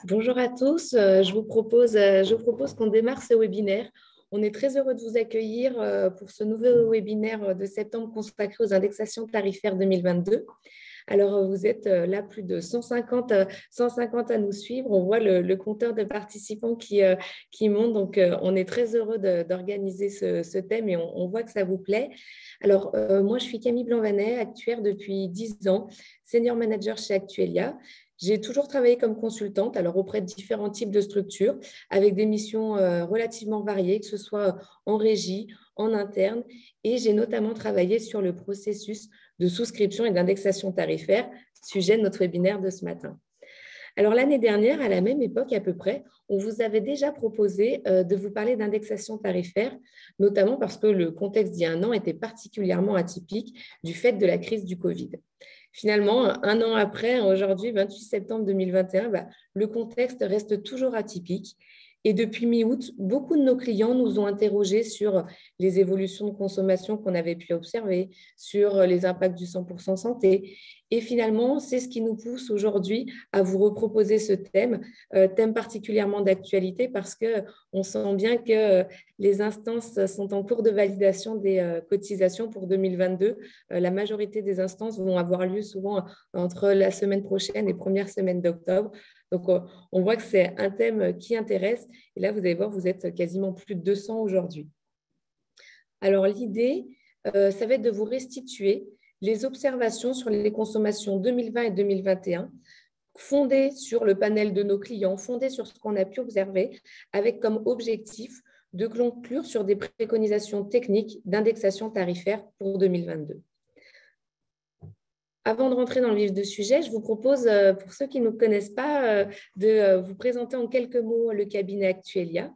Bonjour à tous. Je vous propose qu'on démarre ce webinaire. On est très heureux de vous accueillir pour ce nouveau webinaire de septembre consacré aux indexations tarifaires 2022. Alors, vous êtes là plus de 150 à nous suivre. On voit le compteur de participants qui monte. Donc, on est très heureux d'organiser ce thème et on voit que ça vous plaît. Alors, moi, je suis Camille Blanc-Vanet, actuaire depuis 10 ans, senior manager chez Actuelia. J'ai toujours travaillé comme consultante, alors auprès de différents types de structures, avec des missions relativement variées, que ce soit en régie, en interne, et j'ai notamment travaillé sur le processus de souscription et d'indexation tarifaire, sujet de notre webinaire de ce matin. Alors l'année dernière, à la même époque à peu près, on vous avait déjà proposé de vous parler d'indexation tarifaire, notamment parce que le contexte d'il y a un an était particulièrement atypique du fait de la crise du Covid. Finalement, un an après, aujourd'hui, 28 septembre 2021, le contexte reste toujours atypique. Et depuis mi-août, beaucoup de nos clients nous ont interrogés sur les évolutions de consommation qu'on avait pu observer, sur les impacts du 100% santé. Et finalement, c'est ce qui nous pousse aujourd'hui à vous reproposer ce thème, thème particulièrement d'actualité parce qu'on sent bien que les instances sont en cours de validation des cotisations pour 2022. La majorité des instances vont avoir lieu souvent entre la semaine prochaine et première semaine d'octobre. Donc, on voit que c'est un thème qui intéresse. Et là, vous allez voir, vous êtes quasiment plus de 200 aujourd'hui. Alors, l'idée, ça va être de vous restituer les observations sur les consommations 2020 et 2021, fondées sur le panel de nos clients, fondées sur ce qu'on a pu observer, avec comme objectif de conclure sur des préconisations techniques d'indexation tarifaire pour 2022. Avant de rentrer dans le vif du sujet, je vous propose, pour ceux qui ne nous connaissent pas, de vous présenter en quelques mots le cabinet Actuelia.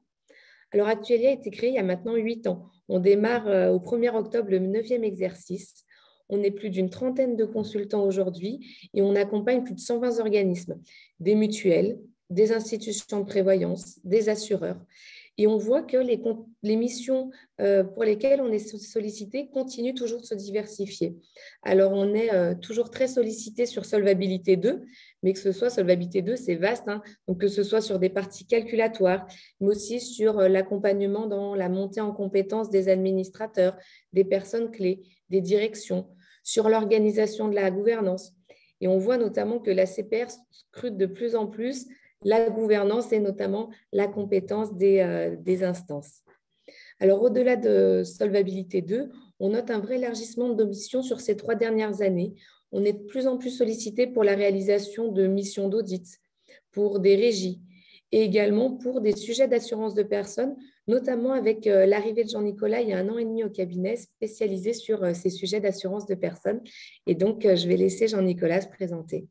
Alors, Actuelia a été créé il y a maintenant 8 ans. On démarre au 1er octobre le 9e exercice. On est plus d'une trentaine de consultants aujourd'hui et on accompagne plus de 120 organismes, des mutuelles, des institutions de prévoyance, des assureurs. Et on voit que les missions pour lesquelles on est sollicité continuent toujours de se diversifier. Alors, on est toujours très sollicité sur Solvabilité 2, mais que ce soit Solvabilité 2, c'est vaste, hein, donc que ce soit sur des parties calculatoires, mais aussi sur l'accompagnement dans la montée en compétences des administrateurs, des personnes clés, des directions, sur l'organisation de la gouvernance. Et on voit notamment que la CPR scrute de plus en plus la gouvernance et notamment la compétence des instances. Alors, au-delà de Solvabilité 2, on note un vrai élargissement de nos missions sur ces 3 dernières années. On est de plus en plus sollicité pour la réalisation de missions d'audit, pour des régies et également pour des sujets d'assurance de personnes, notamment avec l'arrivée de Jean-Nicolas il y a 1 an et demi au cabinet spécialisé sur ces sujets d'assurance de personnes. Et donc, je vais laisser Jean-Nicolas se présenter.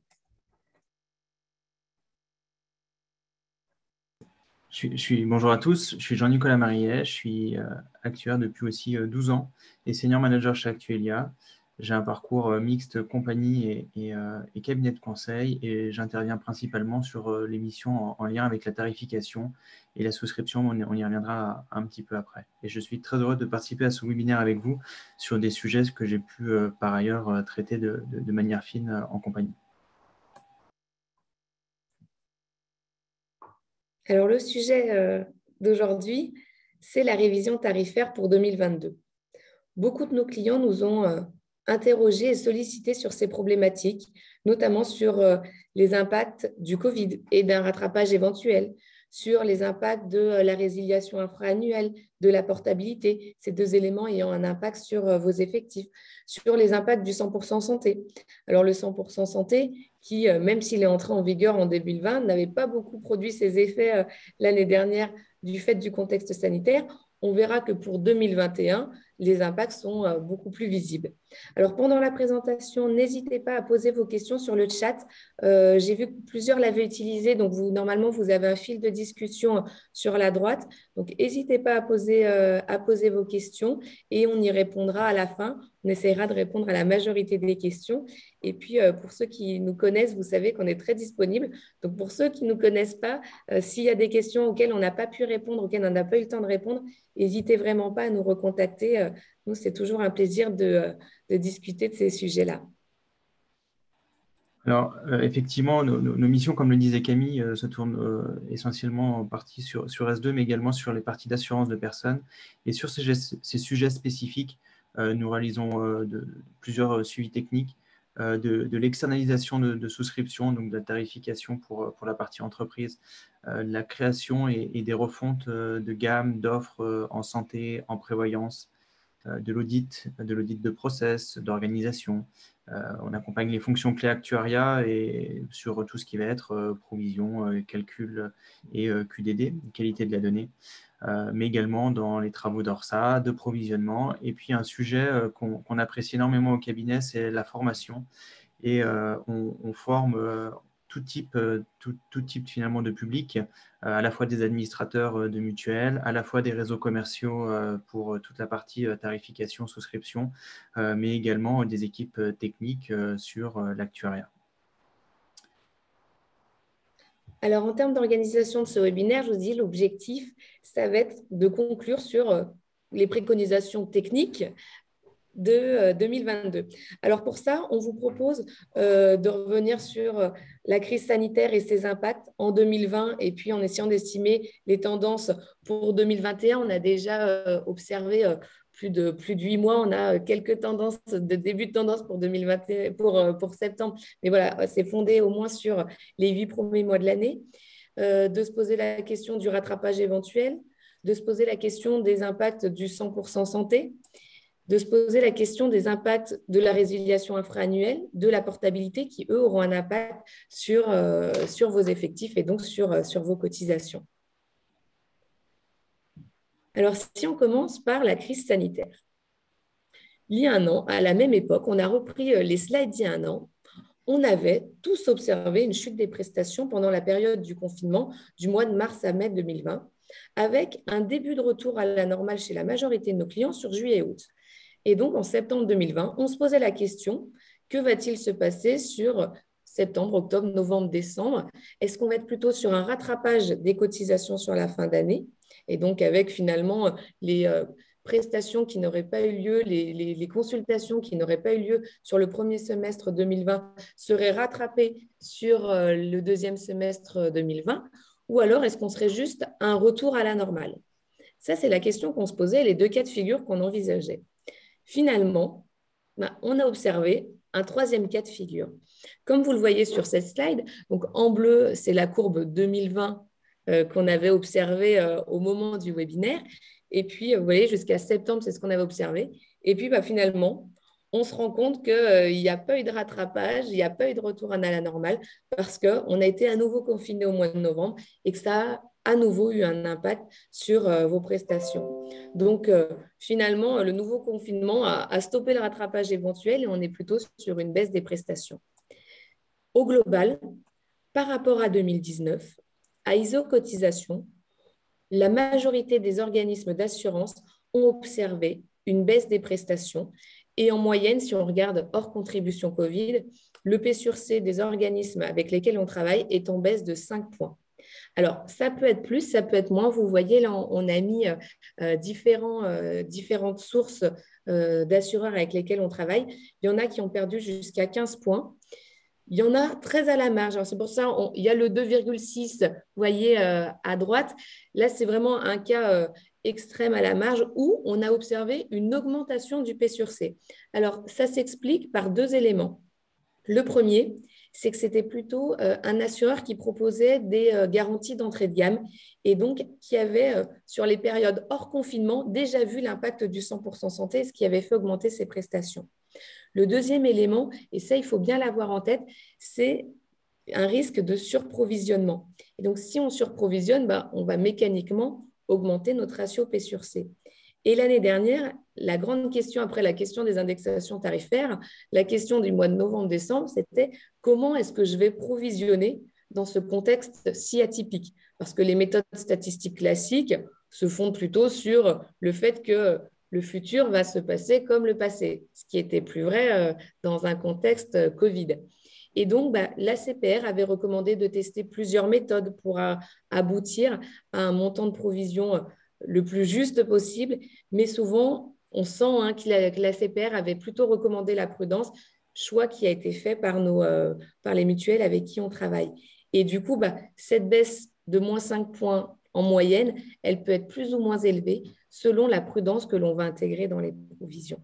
Bonjour à tous, je suis Jean-Nicolas Marillet, je suis actuaire depuis aussi 12 ans et senior manager chez Actuelia. J'ai un parcours mixte compagnie et cabinet de conseil et j'interviens principalement sur les missions en lien avec la tarification et la souscription, on y reviendra un petit peu après. Et je suis très heureux de participer à ce webinaire avec vous sur des sujets que j'ai pu par ailleurs traiter de manière fine en compagnie. Alors, le sujet d'aujourd'hui, c'est la révision tarifaire pour 2022. Beaucoup de nos clients nous ont interrogés et sollicités sur ces problématiques, notamment sur les impacts du Covid et d'un rattrapage éventuel, sur les impacts de la résiliation infra-annuelle, de la portabilité, ces 2 éléments ayant un impact sur vos effectifs, sur les impacts du 100% santé. Alors, le 100% santé, qui, même s'il est entré en vigueur en 2020, n'avait pas beaucoup produit ses effets l'année dernière du fait du contexte sanitaire. On verra que pour 2021, les impacts sont beaucoup plus visibles. Alors, pendant la présentation, n'hésitez pas à poser vos questions sur le chat. J'ai vu que plusieurs l'avaient utilisé, donc normalement, vous avez un fil de discussion sur la droite. Donc, n'hésitez pas à poser vos questions et on y répondra à la fin. On essaiera de répondre à la majorité des questions. Et puis, pour ceux qui nous connaissent, vous savez qu'on est très disponible. Donc, pour ceux qui ne nous connaissent pas, s'il y a des questions auxquelles on n'a pas pu répondre, auxquelles on n'a pas eu le temps de répondre, n'hésitez vraiment pas à nous recontacter. Nous, c'est toujours un plaisir de discuter de ces sujets-là. Alors, effectivement, nos missions, comme le disait Camille, se tournent essentiellement en partie sur S2, mais également sur les parties d'assurance de personnes. Et sur ces sujets spécifiques, nous réalisons plusieurs suivis techniques, de l'externalisation de souscriptions, donc de la tarification pour la partie entreprise, de la création et des refontes de gamme d'offres en santé, en prévoyance, de l'audit de process, d'organisation. On accompagne les fonctions clés actuariat et sur tout ce qui va être provision, calcul et QDD, qualité de la donnée, mais également dans les travaux d'ORSA, de provisionnement. Et puis un sujet qu'on apprécie énormément au cabinet, c'est la formation. Et on forme tout type finalement de public, à la fois des administrateurs de mutuelles, à la fois des réseaux commerciaux pour toute la partie tarification, souscription, mais également des équipes techniques sur l'actuariat. Alors, en termes d'organisation de ce webinaire, je vous dis, l'objectif, ça va être de conclure sur les préconisations techniques de 2022. Alors pour ça, on vous propose de revenir sur la crise sanitaire et ses impacts en 2020 et puis en essayant d'estimer les tendances pour 2021. On a déjà observé plus de 8 mois. On a quelques tendances de début de tendance pour 2021, pour septembre. Mais voilà, c'est fondé au moins sur les 8 premiers mois de l'année. De se poser la question du rattrapage éventuel, de se poser la question des impacts du 100% santé, de se poser la question des impacts de la résiliation infra-annuelle, de la portabilité, qui, eux, auront un impact sur vos effectifs et donc sur vos cotisations. Alors, si on commence par la crise sanitaire. Il y a un an, à la même époque, on a repris les slides d'il y a un an, on avait tous observé une chute des prestations pendant la période du confinement du mois de mars à mai 2020, avec un début de retour à la normale chez la majorité de nos clients sur juillet et août. Et donc, en septembre 2020, on se posait la question, que va-t-il se passer sur septembre, octobre, novembre, décembre? Est-ce qu'on va être plutôt sur un rattrapage des cotisations sur la fin d'année? Et donc, avec finalement les prestations qui n'auraient pas eu lieu, les consultations qui n'auraient pas eu lieu sur le premier semestre 2020 seraient rattrapées sur le deuxième semestre 2020? Ou alors, est-ce qu'on serait juste un retour à la normale? Ça, c'est la question qu'on se posait, les deux cas de figure qu'on envisageait. Finalement, on a observé un troisième cas de figure. Comme vous le voyez sur cette slide, donc en bleu, c'est la courbe 2020 qu'on avait observée au moment du webinaire. Et puis, vous voyez, jusqu'à septembre, c'est ce qu'on avait observé. Et puis, finalement, on se rend compte qu'il n'y a pas eu de rattrapage, il n'y a pas eu de retour à la normale parce qu'on a été à nouveau confiné au mois de novembre et que ça a à nouveau eu un impact sur vos prestations. Donc, finalement, le nouveau confinement a stoppé le rattrapage éventuel et on est plutôt sur une baisse des prestations. Au global, par rapport à 2019, à ISO cotisation, la majorité des organismes d'assurance ont observé une baisse des prestations. Et en moyenne, si on regarde hors contribution Covid, le P sur C des organismes avec lesquels on travaille est en baisse de 5 points. Alors, ça peut être plus, ça peut être moins. Vous voyez, là, on a mis différentes sources d'assureurs avec lesquels on travaille. Il y en a qui ont perdu jusqu'à 15 points. Il y en a très à la marge. C'est pour ça il y a le 2,6, vous voyez, à droite. Là, c'est vraiment un cas extrême à la marge où on a observé une augmentation du P sur C. Alors, ça s'explique par deux éléments. Le premier, c'est que c'était plutôt un assureur qui proposait des garanties d'entrée de gamme et donc qui avait, sur les périodes hors confinement, déjà vu l'impact du 100% santé, ce qui avait fait augmenter ses prestations. Le deuxième élément, et ça, il faut bien l'avoir en tête, c'est un risque de surprovisionnement. Et donc, si on surprovisionne, on va mécaniquement augmenter notre ratio P sur C. Et l'année dernière, la grande question après la question des indexations tarifaires, la question du mois de novembre-décembre, c'était comment est-ce que je vais provisionner dans ce contexte si atypique? Parce que les méthodes statistiques classiques se fondent plutôt sur le fait que le futur va se passer comme le passé, ce qui était plus vrai dans un contexte Covid. Et donc, l'ACPR avait recommandé de tester plusieurs méthodes pour aboutir à un montant de provision le plus juste possible, mais souvent, on sent que l'ACPR avait plutôt recommandé la prudence, choix qui a été fait par les mutuelles avec qui on travaille. Et du coup, cette baisse de moins 5 points en moyenne, elle peut être plus ou moins élevée selon la prudence que l'on va intégrer dans les provisions.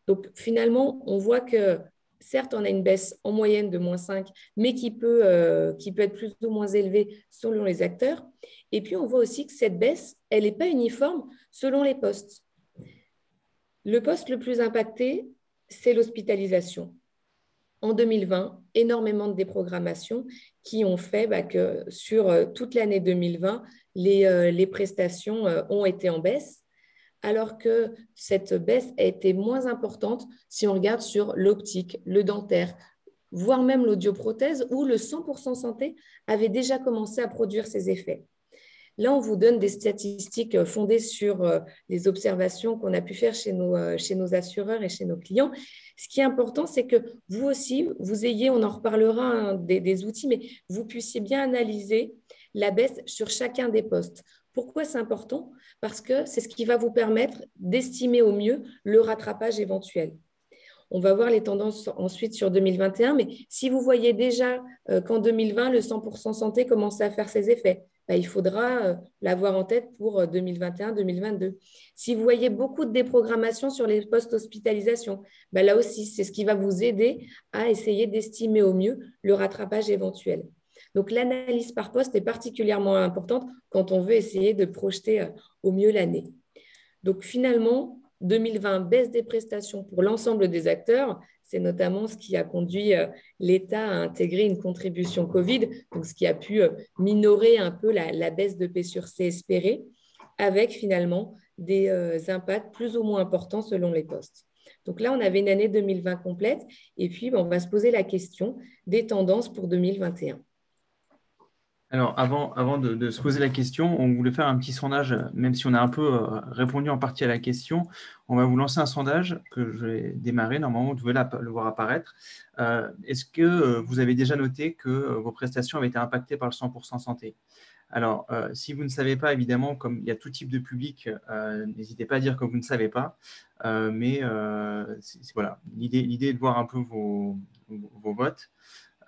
Donc finalement, on voit que certes, on a une baisse en moyenne de moins 5, mais qui peut être plus ou moins élevée selon les acteurs. Et puis, on voit aussi que cette baisse, elle n'est pas uniforme selon les postes. Le poste le plus impacté, c'est l'hospitalisation. En 2020, énormément de déprogrammations qui ont fait que sur toute l'année 2020, les prestations ont été en baisse, alors que cette baisse a été moins importante si on regarde sur l'optique, le dentaire, voire même l'audioprothèse, où le 100% santé avait déjà commencé à produire ses effets. Là, on vous donne des statistiques fondées sur les observations qu'on a pu faire chez nos assureurs et chez nos clients. Ce qui est important, c'est que vous aussi, vous ayez, on en reparlera, hein, des outils, mais vous puissiez bien analyser la baisse sur chacun des postes. Pourquoi c'est important? Parce que c'est ce qui va vous permettre d'estimer au mieux le rattrapage éventuel. On va voir les tendances ensuite sur 2021, mais si vous voyez déjà qu'en 2020, le 100% santé commençait à faire ses effets, il faudra l'avoir en tête pour 2021-2022. Si vous voyez beaucoup de déprogrammation sur les postes hospitalisation, là aussi, c'est ce qui va vous aider à essayer d'estimer au mieux le rattrapage éventuel. Donc, l'analyse par poste est particulièrement importante quand on veut essayer de projeter au mieux l'année. Donc, finalement, 2020, baisse des prestations pour l'ensemble des acteurs. C'est notamment ce qui a conduit l'État à intégrer une contribution Covid, donc ce qui a pu minorer un peu la baisse de P sur C espérée, avec finalement des impacts plus ou moins importants selon les postes. Donc là, on avait une année 2020 complète, et puis on va se poser la question des tendances pour 2021. Alors, avant de se poser la question, on voulait faire un petit sondage, même si on a un peu répondu en partie à la question. On va vous lancer un sondage que je vais démarrer. Normalement, vous devez le voir apparaître. Est-ce que vous avez déjà noté que vos prestations avaient été impactées par le 100% santé? Alors, si vous ne savez pas, évidemment, comme il y a tout type de public, n'hésitez pas à dire que vous ne savez pas. Mais voilà, l'idée est de voir un peu vos votes.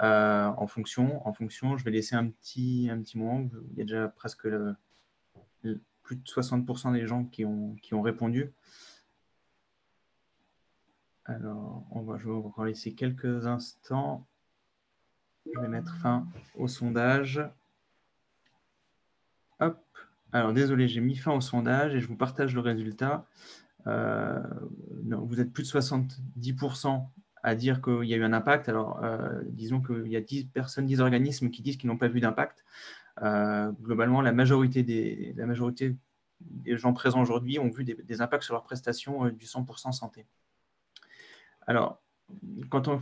En fonction, je vais laisser un petit moment. Il y a déjà presque plus de 60% des gens qui ont répondu. Alors, je vais encore laisser quelques instants. Je vais mettre fin au sondage. Hop. Alors, désolé, j'ai mis fin au sondage et je vous partage le résultat. Non, vous êtes plus de 70% à dire qu'il y a eu un impact. Alors, disons qu'il y a 10 personnes, 10 organismes qui disent qu'ils n'ont pas vu d'impact. Globalement, la majorité des gens présents aujourd'hui ont vu des impacts sur leurs prestations du 100% santé. Alors, quand on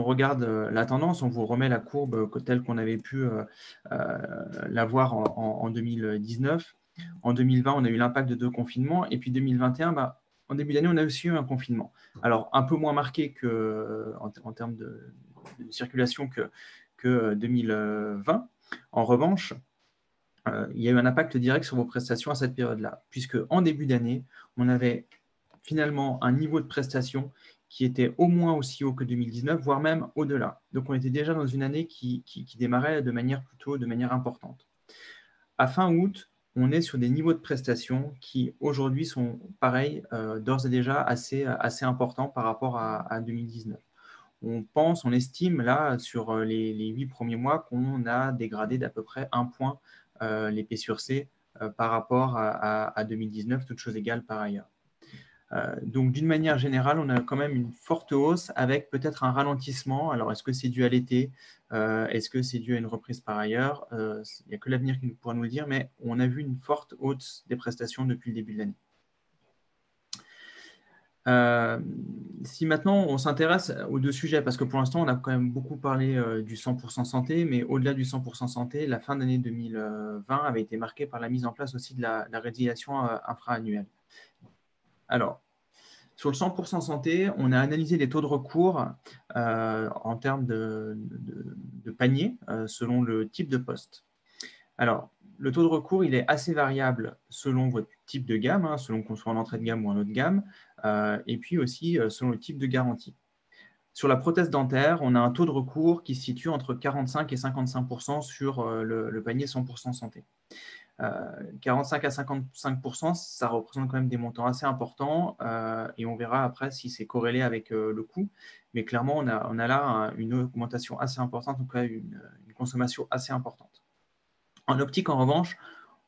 regarde la tendance, on vous remet la courbe telle qu'on avait pu la voir en 2019. En 2020, on a eu l'impact de 2 confinements. Et puis 2021, en début d'année, on a aussi eu un confinement. Alors, un peu moins marqué en termes de circulation que 2020. En revanche, il y a eu un impact direct sur vos prestations à cette période-là, puisque en début d'année, on avait finalement un niveau de prestation qui était au moins aussi haut que 2019, voire même au-delà. Donc, on était déjà dans une année qui démarrait de manière importante. À fin août, on est sur des niveaux de prestations qui aujourd'hui sont pareils, d'ores et déjà assez importants par rapport à 2019. On estime là, sur les 8 premiers mois, qu'on a dégradé d'à peu près 1 point les P sur C par rapport à 2019, toutes choses égales par ailleurs. Donc, d'une manière générale, on a quand même une forte hausse avec peut-être un ralentissement. Alors, est-ce que c'est dû à l'été? Est-ce que c'est dû à une reprise par ailleurs? Il n'y a que l'avenir qui pourra nous le dire, mais on a vu une forte hausse des prestations depuis le début de l'année. Si maintenant on s'intéresse aux 2 sujets, parce que pour l'instant on a quand même beaucoup parlé du 100% santé, mais au-delà du 100% santé, la fin d'année 2020 avait été marquée par la mise en place aussi de la résiliation infra-annuelle. Alors, sur le 100% santé, on a analysé les taux de recours en termes de panier selon le type de poste. Alors, le taux de recours, il est assez variable selon votre type de gamme, selon qu'on soit en entrée de gamme ou en haut de gamme, et puis aussi selon le type de garantie. Sur la prothèse dentaire, on a un taux de recours qui se situe entre 45 et 55% sur le panier 100% santé. 45 à 55%, ça représente quand même des montants assez importants et on verra après si c'est corrélé avec le coût. Mais clairement, on a là une augmentation assez importante, en tout cas une consommation assez importante. En optique, en revanche,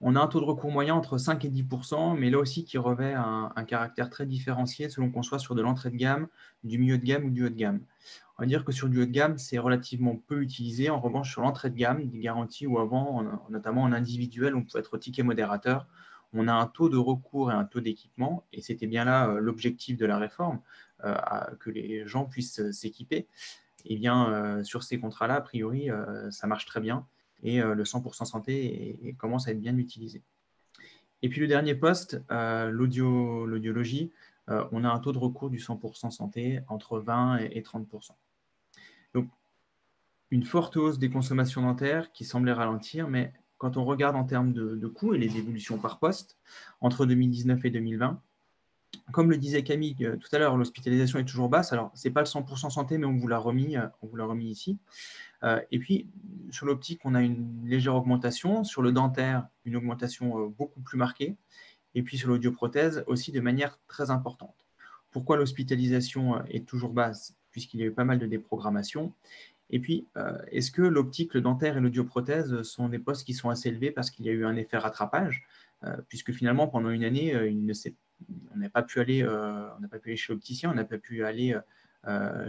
on a un taux de recours moyen entre 5 et 10%, mais là aussi qui revêt un caractère très différencié selon qu'on soit sur de l'entrée de gamme, du milieu de gamme ou du haut de gamme. On va dire que sur du haut de gamme, c'est relativement peu utilisé. En revanche, sur l'entrée de gamme, des garanties où avant, notamment en individuel, on pouvait être ticket modérateur, on a un taux de recours et un taux d'équipement, et c'était bien là l'objectif de la réforme, que les gens puissent s'équiper. Et bien, sur ces contrats-là, a priori, ça marche très bien, et le 100% santé commence à être bien utilisé. Et puis le dernier poste, l'audiologie, on a un taux de recours du 100% santé entre 20 et 30%. Donc, une forte hausse des consommations dentaires qui semblait ralentir, mais quand on regarde en termes de coûts et les évolutions par poste, entre 2019 et 2020, comme le disait Camille tout à l'heure, l'hospitalisation est toujours basse. Alors, ce n'est pas le 100% santé, mais on vous l'a remis ici. Et puis, sur l'optique, on a une légère augmentation. Sur le dentaire, une augmentation beaucoup plus marquée. Et puis, sur l'audioprothèse, aussi de manière très importante. Pourquoi l'hospitalisation est toujours basse? Puisqu'il y a eu pas mal de déprogrammations. Et puis, est-ce que l'optique, le dentaire et l'audioprothèse sont des postes qui sont assez élevés parce qu'il y a eu un effet rattrapage, puisque finalement, pendant une année, on n'a pas pu aller chez l'opticien, on n'a pas pu aller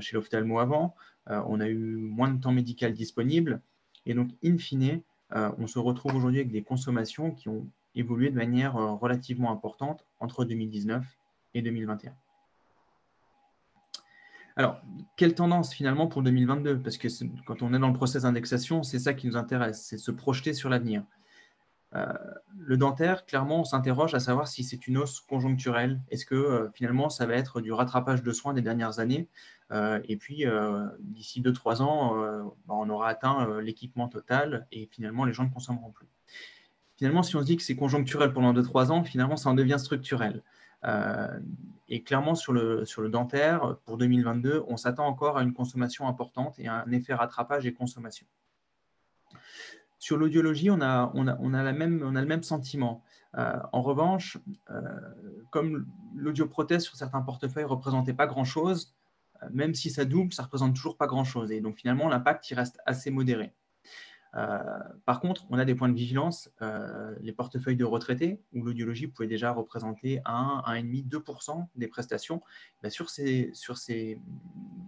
chez l'ophtalmo avant, on a eu moins de temps médical disponible, et donc, in fine, on se retrouve aujourd'hui avec des consommations qui ont évolué de manière relativement importante entre 2019 et 2021. Alors, quelle tendance finalement pour 2022? Parce que quand on est dans le process d'indexation, c'est ça qui nous intéresse, c'est se projeter sur l'avenir. Le dentaire, clairement, on s'interroge à savoir si c'est une hausse conjoncturelle. Est-ce que finalement, ça va être du rattrapage de soins des dernières années et puis, d'ici 2-3 ans, on aura atteint l'équipement total et finalement, les gens ne consommeront plus. Finalement, si on se dit que c'est conjoncturel pendant 2-3 ans, finalement, ça en devient structurel. Et clairement, sur le dentaire, pour 2022, on s'attend encore à une consommation importante et à un effet rattrapage et consommation. Sur l'audiologie, on a le même sentiment. En revanche, comme l'audioprothèse sur certains portefeuilles ne représentait pas grand-chose, même si ça double, ça ne représente toujours pas grand-chose. Et donc, finalement, l'impact, il reste assez modéré. Par contre, on a des points de vigilance, les portefeuilles de retraités, où l'audiologie pouvait déjà représenter 1,5, 2% des prestations. Ben, sur ces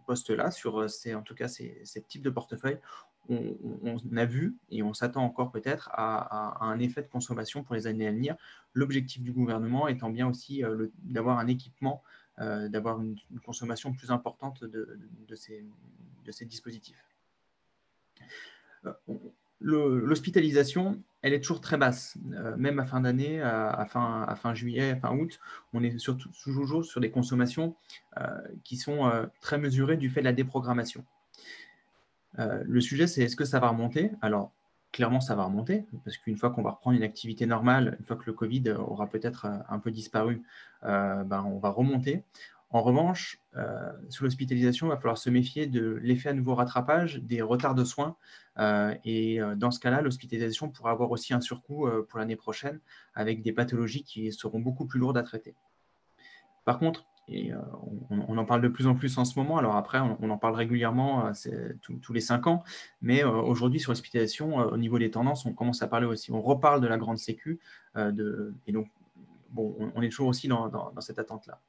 postes-là, en tout cas ces types de portefeuilles, on a vu et on s'attend encore peut-être à un effet de consommation pour les années à venir. L'objectif du gouvernement étant bien aussi d'avoir un équipement, d'avoir une consommation plus importante de ces dispositifs. L'hospitalisation, elle est toujours très basse, même à fin d'année, à fin juillet, fin août, on est toujours sur des consommations qui sont très mesurées du fait de la déprogrammation. Le sujet, c'est est-ce que ça va remonter? Alors, clairement, ça va remonter, parce qu'une fois qu'on va reprendre une activité normale, une fois que le Covid aura peut-être un peu disparu, on va remonter. En revanche, sur l'hospitalisation, il va falloir se méfier de l'effet à nouveau rattrapage, des retards de soins. Et dans ce cas-là, l'hospitalisation pourra avoir aussi un surcoût pour l'année prochaine, avec des pathologies qui seront beaucoup plus lourdes à traiter. Par contre, et on en parle de plus en plus en ce moment, alors après, on en parle régulièrement tous les 5 ans, mais aujourd'hui, sur l'hospitalisation, au niveau des tendances, on commence à parler aussi, on reparle de la grande sécu, et donc, bon, on est toujours aussi dans cette attente-là.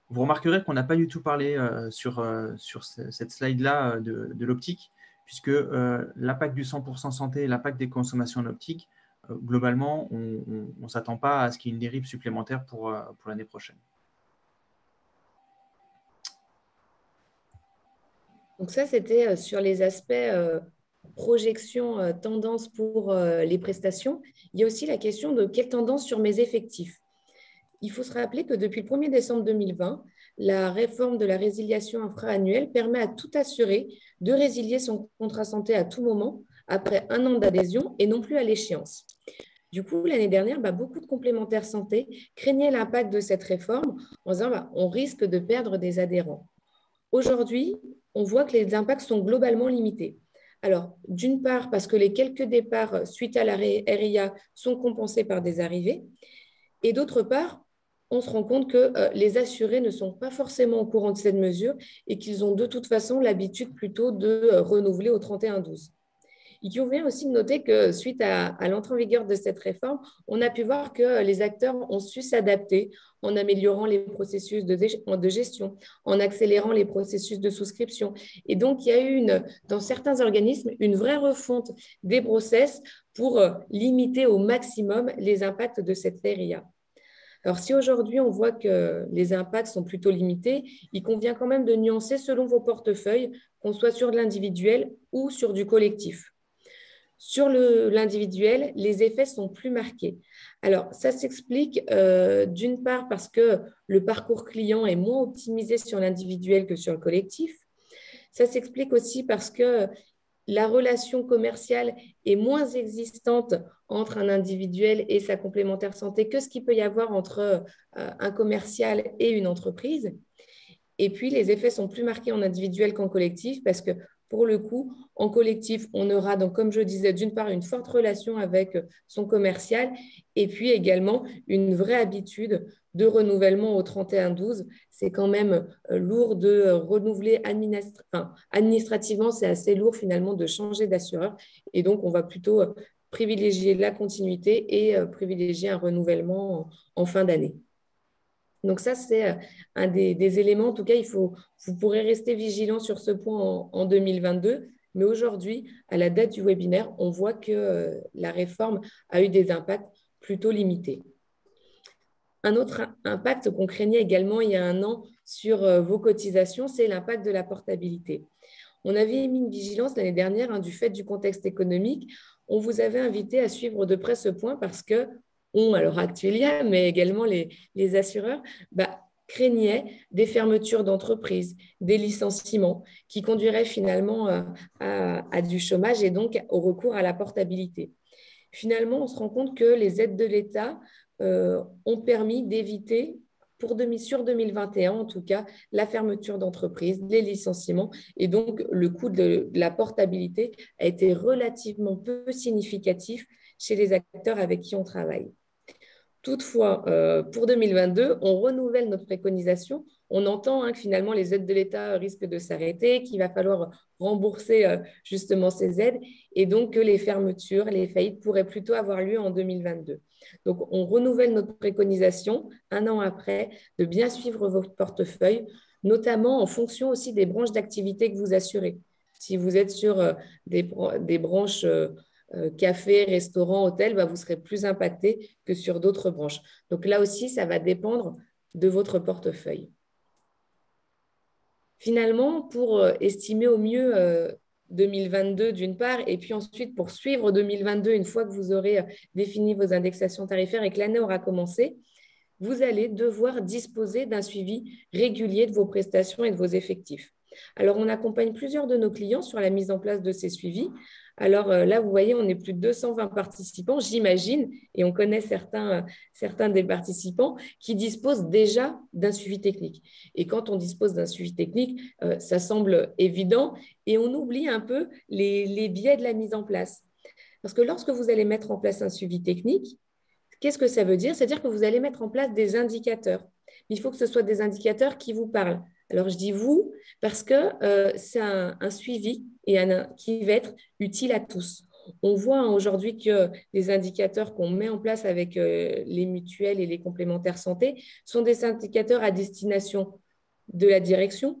Vous remarquerez qu'on n'a pas du tout parlé sur cette slide-là de l'optique, puisque l'impact du 100% santé et l'impact des consommations en optique, globalement, on ne s'attend pas à ce qu'il y ait une dérive supplémentaire pour l'année prochaine. Donc ça, c'était sur les aspects projection, tendance pour les prestations. Il y a aussi la question de quelle tendance sur mes effectifs. Il faut se rappeler que depuis le 1er décembre 2020, la réforme de la résiliation infra-annuelle permet à tout assuré de résilier son contrat santé à tout moment après 1 an d'adhésion et non plus à l'échéance. Du coup, l'année dernière, beaucoup de complémentaires santé craignaient l'impact de cette réforme en disant on risque de perdre des adhérents. Aujourd'hui, on voit que les impacts sont globalement limités. Alors, d'une part, parce que les quelques départs suite à l'arrêt RIA sont compensés par des arrivées, et d'autre part, on se rend compte que les assurés ne sont pas forcément au courant de cette mesure et qu'ils ont de toute façon l'habitude plutôt de renouveler au 31-12. Il convient aussi de noter que suite à l'entrée en vigueur de cette réforme, on a pu voir que les acteurs ont su s'adapter en améliorant les processus de gestion, en accélérant les processus de souscription. Et donc, il y a eu dans certains organismes une vraie refonte des process pour limiter au maximum les impacts de cette RIA. Alors, si aujourd'hui on voit que les impacts sont plutôt limités, il convient quand même de nuancer selon vos portefeuilles, qu'on soit sur de l'individuel ou sur du collectif. Sur l'individuel, les effets sont plus marqués. Alors, ça s'explique d'une part parce que le parcours client est moins optimisé sur l'individuel que sur le collectif. Ça s'explique aussi parce que la relation commerciale est moins existante entre un individuel et sa complémentaire santé que ce qu'il peut y avoir entre un commercial et une entreprise. Et puis, les effets sont plus marqués en individuel qu'en collectif parce que, pour le coup, en collectif, on aura donc, comme je disais, d'une part, une forte relation avec son commercial et puis également une vraie habitude de renouvellement au 31-12. C'est quand même lourd de renouveler administrativement, c'est assez lourd finalement de changer d'assureur. Et donc, on va plutôt privilégier la continuité et privilégier un renouvellement en fin d'année. Donc ça, c'est un des éléments. En tout cas, vous pourrez rester vigilant sur ce point en 2022. Mais aujourd'hui, à la date du webinaire, on voit que la réforme a eu des impacts plutôt limités. Un autre impact qu'on craignait également il y a un an sur vos cotisations, c'est l'impact de la portabilité. On avait émis une vigilance l'année dernière du fait du contexte économique. On vous avait invité à suivre de près ce point parce que alors Actuelia, mais également les assureurs, craignaient des fermetures d'entreprises, des licenciements qui conduiraient finalement à du chômage et donc au recours à la portabilité. Finalement, on se rend compte que les aides de l'État ont permis d'éviter, sur 2021 en tout cas, la fermeture d'entreprises, les licenciements, et donc le coût de la portabilité a été relativement peu significatif chez les acteurs avec qui on travaille. Toutefois, pour 2022, on renouvelle notre préconisation. On entend que finalement, les aides de l'État risquent de s'arrêter, qu'il va falloir rembourser justement ces aides et donc que les fermetures, les faillites pourraient plutôt avoir lieu en 2022. Donc, on renouvelle notre préconisation un an après de bien suivre votre portefeuille, notamment en fonction aussi des branches d'activité que vous assurez. Si vous êtes sur des branches café, restaurant, hôtel, vous serez plus impacté que sur d'autres branches. Donc là aussi, ça va dépendre de votre portefeuille. Finalement, pour estimer au mieux 2022 d'une part, et puis ensuite pour suivre 2022, une fois que vous aurez défini vos indexations tarifaires et que l'année aura commencé, vous allez devoir disposer d'un suivi régulier de vos prestations et de vos effectifs. Alors, on accompagne plusieurs de nos clients sur la mise en place de ces suivis. Alors là, vous voyez, on est plus de 220 participants, j'imagine, et on connaît certains des participants qui disposent déjà d'un suivi technique. Et quand on dispose d'un suivi technique, ça semble évident et on oublie un peu les biais de la mise en place. Parce que lorsque vous allez mettre en place un suivi technique, qu'est-ce que ça veut dire? C'est-à-dire que vous allez mettre en place des indicateurs. Il faut que ce soit des indicateurs qui vous parlent. Alors, je dis vous parce que c'est un suivi qui va être utile à tous. On voit aujourd'hui que les indicateurs qu'on met en place avec les mutuelles et les complémentaires santé sont des indicateurs à destination de la direction,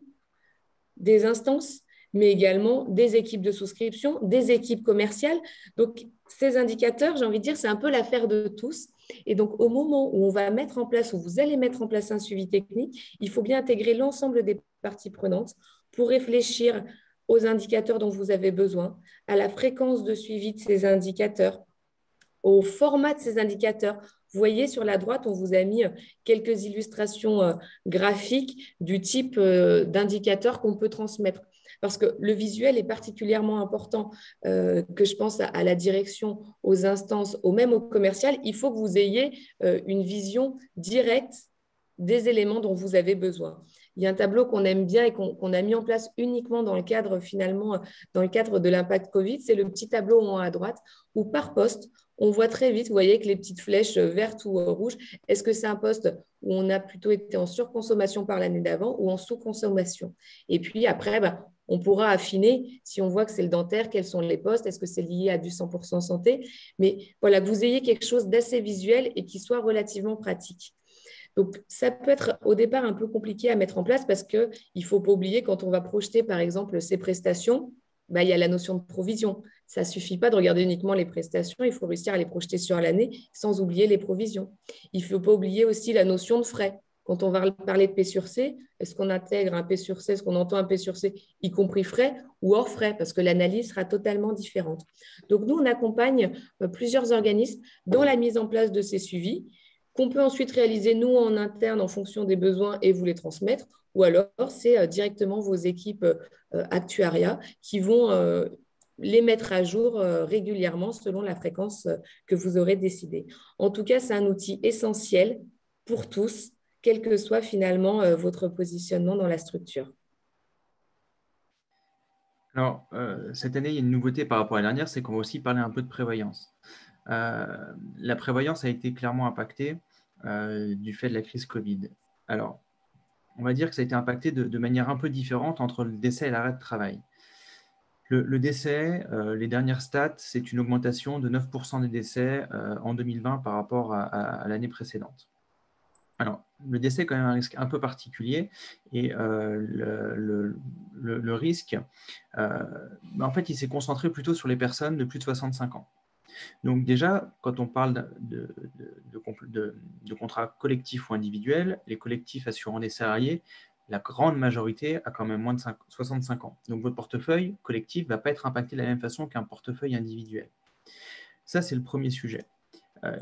des instances, mais également des équipes de souscription, des équipes commerciales. Donc, ces indicateurs, j'ai envie de dire, c'est un peu l'affaire de tous. Et donc, au moment où on va mettre en place, où vous allez mettre en place un suivi technique, il faut bien intégrer l'ensemble des parties prenantes pour réfléchir aux indicateurs dont vous avez besoin, à la fréquence de suivi de ces indicateurs, au format de ces indicateurs. Vous voyez, sur la droite, on vous a mis quelques illustrations graphiques du type d'indicateurs qu'on peut transmettre. Parce que le visuel est particulièrement important, que je pense à la direction, aux instances, même au commercial. Il faut que vous ayez une vision directe des éléments dont vous avez besoin. Il y a un tableau qu'on aime bien et qu'on a mis en place uniquement dans le cadre, finalement, dans le cadre de l'impact Covid. C'est le petit tableau en haut à droite où par poste, on voit très vite, vous voyez, que les petites flèches vertes ou rouges, est-ce que c'est un poste où on a plutôt été en surconsommation par l'année d'avant ou en sous-consommation? Et puis après, bah, on pourra affiner si on voit que c'est le dentaire, quels sont les postes, est-ce que c'est lié à du 100% santé? Mais voilà, que vous ayez quelque chose d'assez visuel et qui soit relativement pratique. Donc, ça peut être au départ un peu compliqué à mettre en place parce qu'il ne faut pas oublier quand on va projeter, par exemple, ces prestations, bah, il y a la notion de provision. Ça ne suffit pas de regarder uniquement les prestations, il faut réussir à les projeter sur l'année sans oublier les provisions. Il ne faut pas oublier aussi la notion de frais. Quand on va parler de P sur C, est-ce qu'on intègre un P sur C, est-ce qu'on entend un P sur C, y compris frais ou hors frais, parce que l'analyse sera totalement différente. Donc, nous, on accompagne plusieurs organismes dans la mise en place de ces suivis qu'on peut ensuite réaliser nous en interne en fonction des besoins et vous les transmettre, ou alors c'est directement vos équipes actuariat qui vont les mettre à jour régulièrement selon la fréquence que vous aurez décidé. En tout cas, c'est un outil essentiel pour tous, quel que soit finalement votre positionnement dans la structure. Alors, cette année, il y a une nouveauté par rapport à l'année dernière, c'est qu'on va aussi parler un peu de prévoyance. La prévoyance a été clairement impactée du fait de la crise Covid. Alors, on va dire que ça a été impacté de manière un peu différente entre le décès et l'arrêt de travail. Le décès, les dernières stats, c'est une augmentation de 9% des décès en 2020 par rapport à l'année précédente. Alors, le décès est quand même un risque un peu particulier et le risque, en fait, il s'est concentré plutôt sur les personnes de plus de 65 ans. Donc déjà, quand on parle de contrats collectifs ou individuels, les collectifs assurant des salariés, la grande majorité a quand même moins de 65 ans. Donc votre portefeuille collectif ne va pas être impacté de la même façon qu'un portefeuille individuel. Ça, c'est le premier sujet.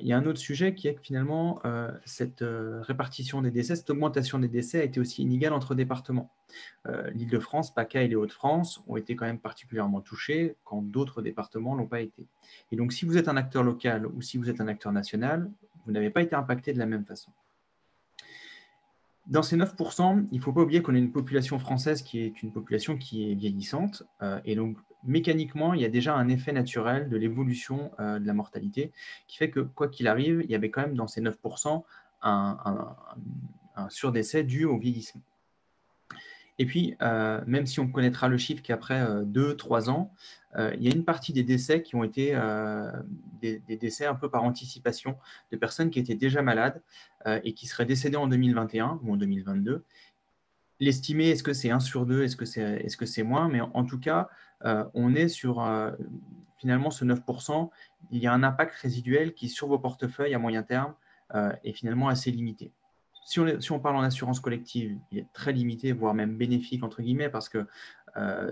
Il y a un autre sujet qui est que finalement, cette répartition des décès, cette augmentation des décès a été aussi inégale entre départements. L'Île-de-France, PACA et les Hauts-de-France ont été quand même particulièrement touchés quand d'autres départements ne l'ont pas été. Et donc, si vous êtes un acteur local ou si vous êtes un acteur national, vous n'avez pas été impacté de la même façon. Dans ces 9%, il ne faut pas oublier qu'on a une population française qui est une population qui est vieillissante. Et donc, mécaniquement, il y a déjà un effet naturel de l'évolution de la mortalité qui fait que, quoi qu'il arrive, il y avait quand même dans ces 9% un surdécès dû au vieillissement. Et puis, même si on connaîtra le chiffre qu'après 2-3 ans, il y a une partie des décès qui ont été des décès un peu par anticipation de personnes qui étaient déjà malades et qui seraient décédées en 2021 ou en 2022. L'estimer, est-ce que c'est 1 sur 2, est-ce que c'est moins? Mais en tout cas, on est sur finalement ce 9%. Il y a un impact résiduel qui, sur vos portefeuilles à moyen terme, est finalement assez limité. Si on parle en assurance collective, il est très limité, voire même bénéfique, entre guillemets, parce que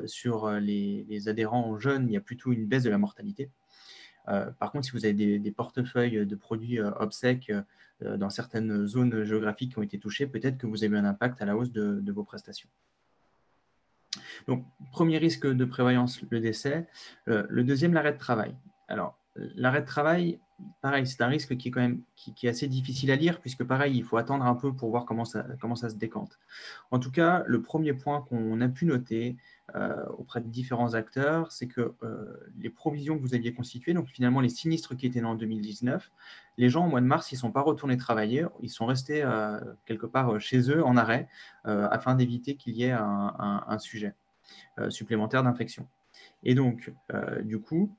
sur les adhérents jeunes, il y a plutôt une baisse de la mortalité. Par contre, si vous avez des portefeuilles de produits obsèques dans certaines zones géographiques qui ont été touchées, peut-être que vous avez un impact à la hausse de vos prestations. Donc, premier risque de prévoyance, le décès. Le deuxième, l'arrêt de travail. Alors, l'arrêt de travail, pareil, c'est un risque qui est quand même qui est assez difficile à lire, puisque pareil, il faut attendre un peu pour voir comment ça se décante. En tout cas, le premier point qu'on a pu noter auprès de différents acteurs, c'est que les provisions que vous aviez constituées, donc finalement les sinistres qui étaient nés en 2019, les gens au mois de mars, ils ne sont pas retournés travailler, ils sont restés quelque part chez eux en arrêt afin d'éviter qu'il y ait un sujet supplémentaire d'infection. Et donc, du coup,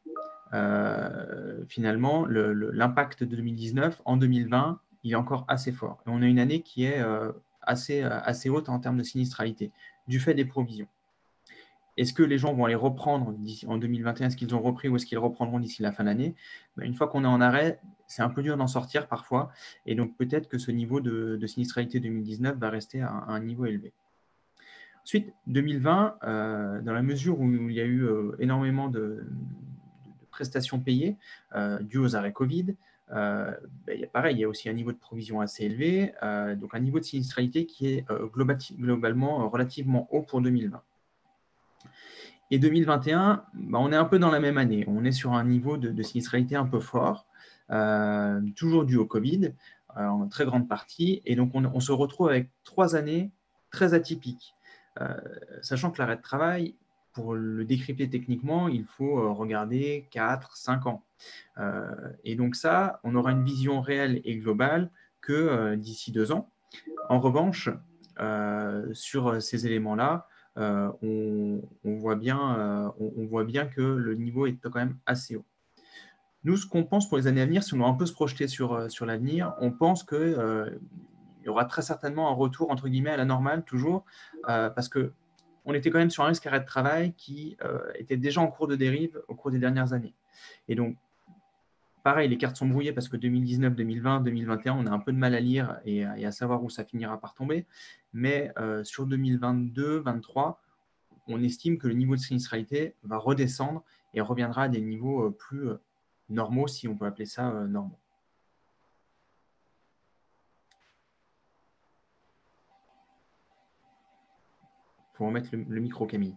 finalement, l'impact de 2019 en 2020, il est encore assez fort. Et on a une année qui est assez haute en termes de sinistralité, du fait des provisions. Est-ce que les gens vont les reprendre en 2021? Est-ce qu'ils ont repris ou est-ce qu'ils reprendront d'ici la fin de l'année? Une fois qu'on est en arrêt, c'est un peu dur d'en sortir parfois. Et donc, peut-être que ce niveau de sinistralité 2019 va rester à un niveau élevé. Ensuite, 2020, dans la mesure où il y a eu énormément de prestations payées dues aux arrêts Covid, pareil, il y a aussi un niveau de provision assez élevé, donc un niveau de sinistralité qui est globalement relativement haut pour 2020. Et 2021, on est un peu dans la même année. On est sur un niveau de sinistralité un peu fort, toujours dû au Covid, en très grande partie. Et donc, on se retrouve avec 3 années très atypique. Sachant que l'arrêt de travail, pour le décrypter techniquement, il faut regarder 4-5 ans. Et donc ça, on aura une vision réelle et globale que d'ici 2 ans. En revanche, sur ces éléments-là, on voit bien que le niveau est quand même assez haut. Nous, ce qu'on pense pour les années à venir, si on doit un peu se projeter sur l'avenir, on pense qu'il y aura très certainement un retour, entre guillemets, à la normale, toujours, parce qu'on était quand même sur un risque arrêt de travail qui était déjà en cours de dérive au cours des dernières années. Et donc, pareil, les cartes sont brouillées parce que 2019, 2020, 2021, on a un peu de mal à lire et à savoir où ça finira par tomber. Mais sur 2022, 2023, on estime que le niveau de sinistralité va redescendre et reviendra à des niveaux plus normaux, si on peut appeler ça normaux. Il faut remettre le micro, Camille.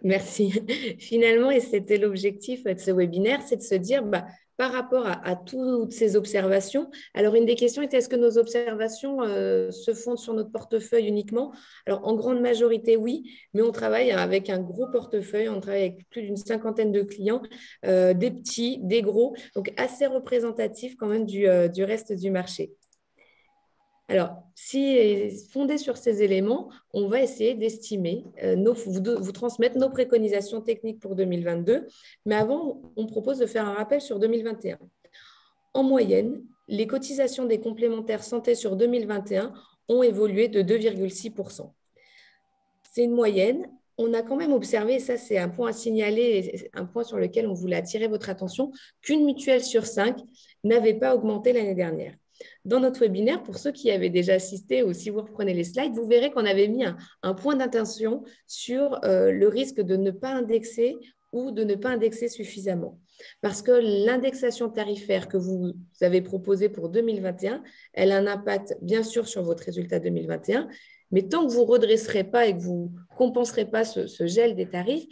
Merci. Finalement, et c'était l'objectif de ce webinaire, c'est de se dire, par rapport à toutes ces observations, alors une des questions était, est-ce que nos observations se fondent sur notre portefeuille uniquement? Alors, en grande majorité, oui, mais on travaille avec un gros portefeuille, on travaille avec plus d'une 50aine de clients, des petits, des gros, donc assez représentatifs quand même du reste du marché. Alors, si fondé sur ces éléments, on va essayer d'estimer, vous transmettre nos préconisations techniques pour 2022. Mais avant, on propose de faire un rappel sur 2021. En moyenne, les cotisations des complémentaires santé sur 2021 ont évolué de 2,6%. C'est une moyenne. On a quand même observé, et ça c'est un point à signaler, un point sur lequel on voulait attirer votre attention, qu'une mutuelle sur 5 n'avait pas augmenté l'année dernière. Dans notre webinaire, pour ceux qui avaient déjà assisté ou si vous reprenez les slides, vous verrez qu'on avait mis un point d'attention sur le risque de ne pas indexer ou de ne pas indexer suffisamment. Parce que l'indexation tarifaire que vous avez proposée pour 2021, elle a un impact bien sûr sur votre résultat 2021, mais tant que vous ne redresserez pas et que vous ne compenserez pas ce gel des tarifs,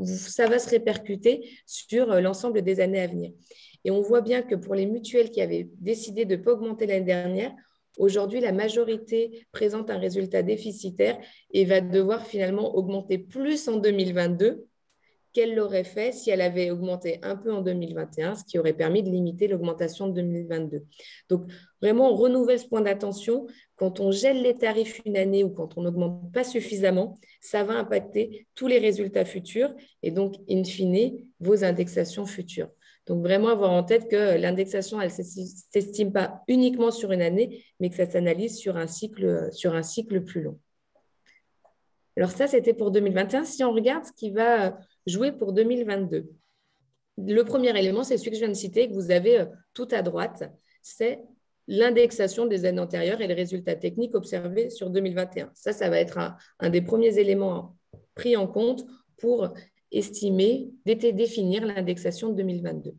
ça va se répercuter sur l'ensemble des années à venir. Et on voit bien que pour les mutuelles qui avaient décidé de ne pas augmenter l'année dernière, aujourd'hui, la majorité présente un résultat déficitaire et va devoir finalement augmenter plus en 2022 qu'elle l'aurait fait si elle avait augmenté un peu en 2021, ce qui aurait permis de limiter l'augmentation de 2022. Donc, vraiment, on renouvelle ce point d'attention. Quand on gèle les tarifs une année ou quand on n'augmente pas suffisamment, ça va impacter tous les résultats futurs et donc, in fine, vos indexations futures. Donc, vraiment avoir en tête que l'indexation, elle ne s'estime pas uniquement sur une année, mais que ça s'analyse sur un cycle plus long. Alors ça, c'était pour 2021. Si on regarde ce qui va jouer pour 2022, le premier élément, c'est celui que je viens de citer, que vous avez tout à droite, c'est l'indexation des années antérieures et les résultats techniques observés sur 2021. Ça va être un des premiers éléments pris en compte pour estimer, définir l'indexation de 2022.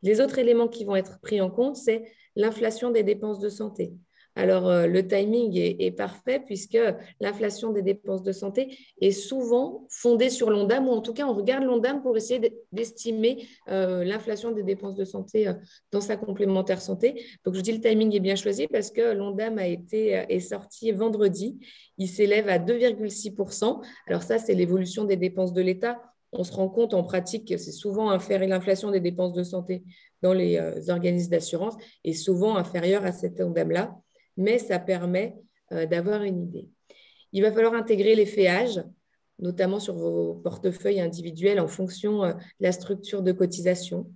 Les autres éléments qui vont être pris en compte, c'est l'inflation des dépenses de santé. Alors, le timing est parfait puisque l'inflation des dépenses de santé est souvent fondée sur l'Ondam, ou en tout cas, on regarde l'Ondam pour essayer d'estimer l'inflation des dépenses de santé dans sa complémentaire santé. Donc, je dis le timing est bien choisi parce que l'Ondam est sorti vendredi. Il s'élève à 2,6%. Alors ça, c'est l'évolution des dépenses de l'État. On se rend compte en pratique que c'est souvent inférieur, l'inflation des dépenses de santé dans les organismes d'assurance est souvent inférieure à cet Ondam-là, mais ça permet d'avoir une idée. Il va falloir intégrer les péages, notamment sur vos portefeuilles individuels en fonction de la structure de cotisation.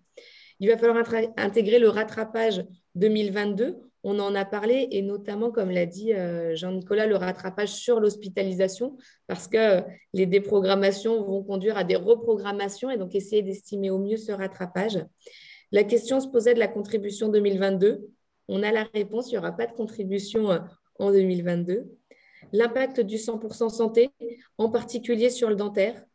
Il va falloir intégrer le rattrapage 2022. On en a parlé, et notamment, comme l'a dit Jean-Nicolas, le rattrapage sur l'hospitalisation, parce que les déprogrammations vont conduire à des reprogrammations, et donc essayer d'estimer au mieux ce rattrapage. La question se posait de la contribution 2022. On a la réponse, il n'y aura pas de contribution en 2022. L'impact du 100% santé, en particulier sur le dentaire,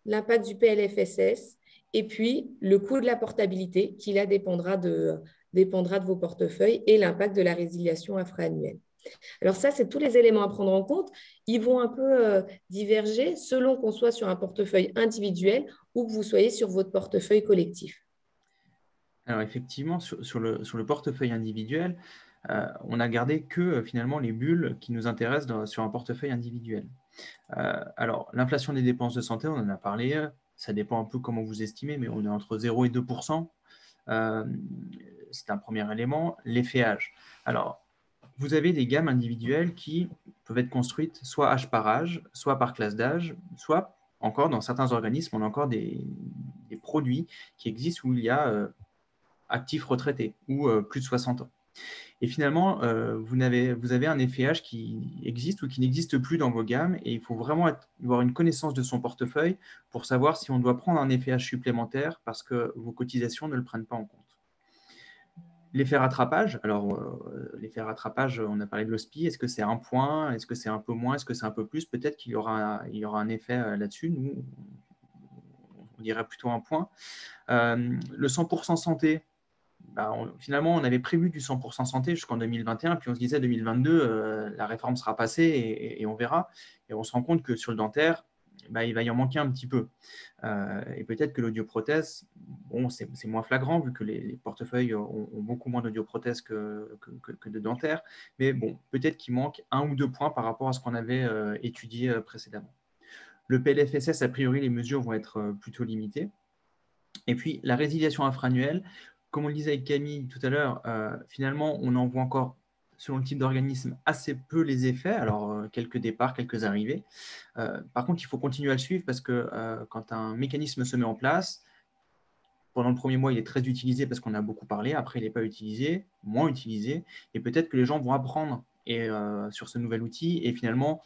l'impact du PLFSS, et puis le coût de la portabilité, qui là dépendra de vos portefeuilles, et l'impact de la résiliation infra-annuelle. Alors ça, c'est tous les éléments à prendre en compte. Ils vont un peu diverger selon qu'on soit sur un portefeuille individuel ou que vous soyez sur votre portefeuille collectif. Alors effectivement, sur le portefeuille individuel, on a gardé que finalement les bulles qui nous intéressent sur un portefeuille individuel. Alors, l'inflation des dépenses de santé, on en a parlé, ça dépend un peu comment vous estimez, mais on est entre 0 et 2%. C'est un premier élément. L'effet âge. Alors, vous avez des gammes individuelles qui peuvent être construites soit âge par âge, soit par classe d'âge, soit encore dans certains organismes, on a encore des produits qui existent où il y a actifs retraités ou plus de 60 ans. Et finalement, vous avez un effet âge qui existe ou qui n'existe plus dans vos gammes et il faut vraiment avoir une connaissance de son portefeuille pour savoir si on doit prendre un effet âge supplémentaire parce que vos cotisations ne le prennent pas en compte. L'effet rattrapage, alors l'effet rattrapage, on a parlé de l'HOSPI, est-ce que c'est un point, est-ce que c'est un peu moins, est-ce que c'est un peu plus? Peut-être qu'il y aura un effet là-dessus, nous, on dirait plutôt un point. Le 100% santé, finalement, on avait prévu du 100% santé jusqu'en 2021, puis on se disait 2022, la réforme sera passée et on verra. Et on se rend compte que sur le dentaire, il va y en manquer un petit peu. Et peut-être que l'audioprothèse, bon, c'est moins flagrant vu que les portefeuilles ont beaucoup moins d'audioprothèses que de dentaire. Mais bon, peut-être qu'il manque 1 ou 2 points par rapport à ce qu'on avait étudié précédemment. Le PLFSS, a priori, les mesures vont être plutôt limitées. Et puis, la résiliation infra-annuelle, comme on le disait avec Camille tout à l'heure, finalement, on en voit encore, selon le type d'organisme, assez peu les effets. Alors, quelques départs, quelques arrivées. Par contre, il faut continuer à le suivre parce que quand un mécanisme se met en place, pendant le premier mois, il est très utilisé parce qu'on a beaucoup parlé. Après, il n'est pas utilisé, moins utilisé. Et peut-être que les gens vont apprendre sur ce nouvel outil et finalement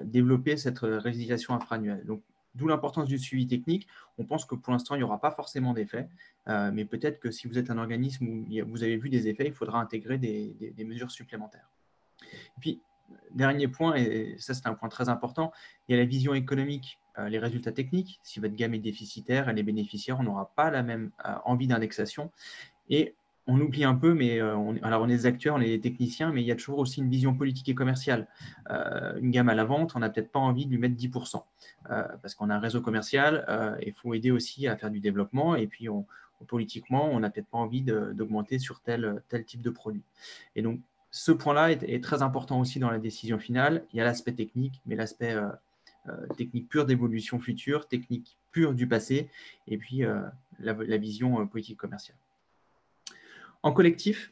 développer cette résiliation infra-annuelle. Donc, d'où l'importance du suivi technique. On pense que pour l'instant, il n'y aura pas forcément d'effet, mais peut-être que si vous êtes un organisme où vous avez vu des effets, il faudra intégrer des mesures supplémentaires. Et puis, dernier point, et ça c'est un point très important, il y a la vision économique, les résultats techniques. Si votre gamme est déficitaire, elle est bénéficiaire, on n'aura pas la même envie d'indexation. Et on oublie un peu, mais alors on est des acteurs, on est des techniciens, mais il y a toujours aussi une vision politique et commerciale. Une gamme à la vente, on n'a peut-être pas envie de lui mettre 10%, parce qu'on a un réseau commercial, il faut aider aussi à faire du développement, et puis politiquement, on n'a peut-être pas envie d'augmenter sur tel type de produit. Et donc, ce point-là est très important aussi dans la décision finale. Il y a l'aspect technique, mais l'aspect technique pure d'évolution future, technique pure du passé, et puis la vision politique commerciale. En collectif,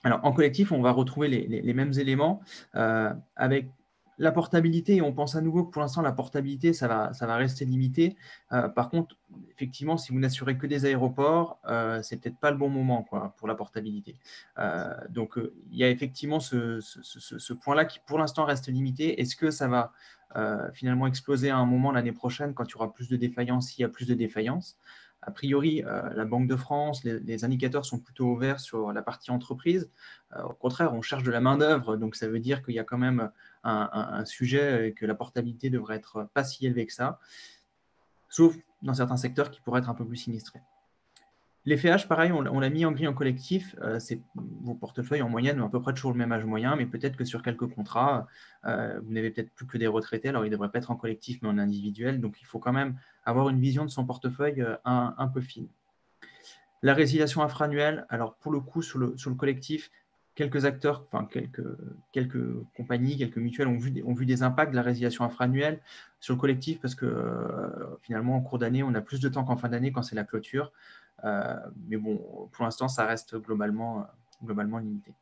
on va retrouver les mêmes éléments avec la portabilité. On pense à nouveau que pour l'instant, la portabilité, ça va rester limité. Par contre, effectivement, si vous n'assurez que des aéroports, c'est peut-être pas le bon moment pour la portabilité. Donc, il y a effectivement ce point-là qui, pour l'instant, reste limité. Est-ce que ça va finalement exploser à un moment l'année prochaine quand il y aura plus de défaillances, s'il y a plus de défaillances? A priori, la Banque de France, les indicateurs sont plutôt ouverts sur la partie entreprise. Au contraire, on cherche de la main-d'œuvre, donc ça veut dire qu'il y a quand même un sujet et que la portabilité devrait être pas si élevée que ça, sauf dans certains secteurs qui pourraient être un peu plus sinistrés. L'effet âge, pareil, on l'a mis en grille en collectif. Vos portefeuilles en moyenne ont à peu près toujours le même âge moyen, mais peut-être que sur quelques contrats, vous n'avez peut-être plus que des retraités. Alors, ils ne devraient pas être en collectif, mais en individuel. Donc, il faut quand même avoir une vision de son portefeuille un peu fine. La résiliation infra-annuelle, alors pour le coup, sur le collectif, quelques acteurs, enfin quelques compagnies, quelques mutuelles ont vu des impacts de la résiliation infra-annuelle sur le collectif parce que finalement, en cours d'année, on a plus de temps qu'en fin d'année quand c'est la clôture. Mais bon, pour l'instant, ça reste globalement limité.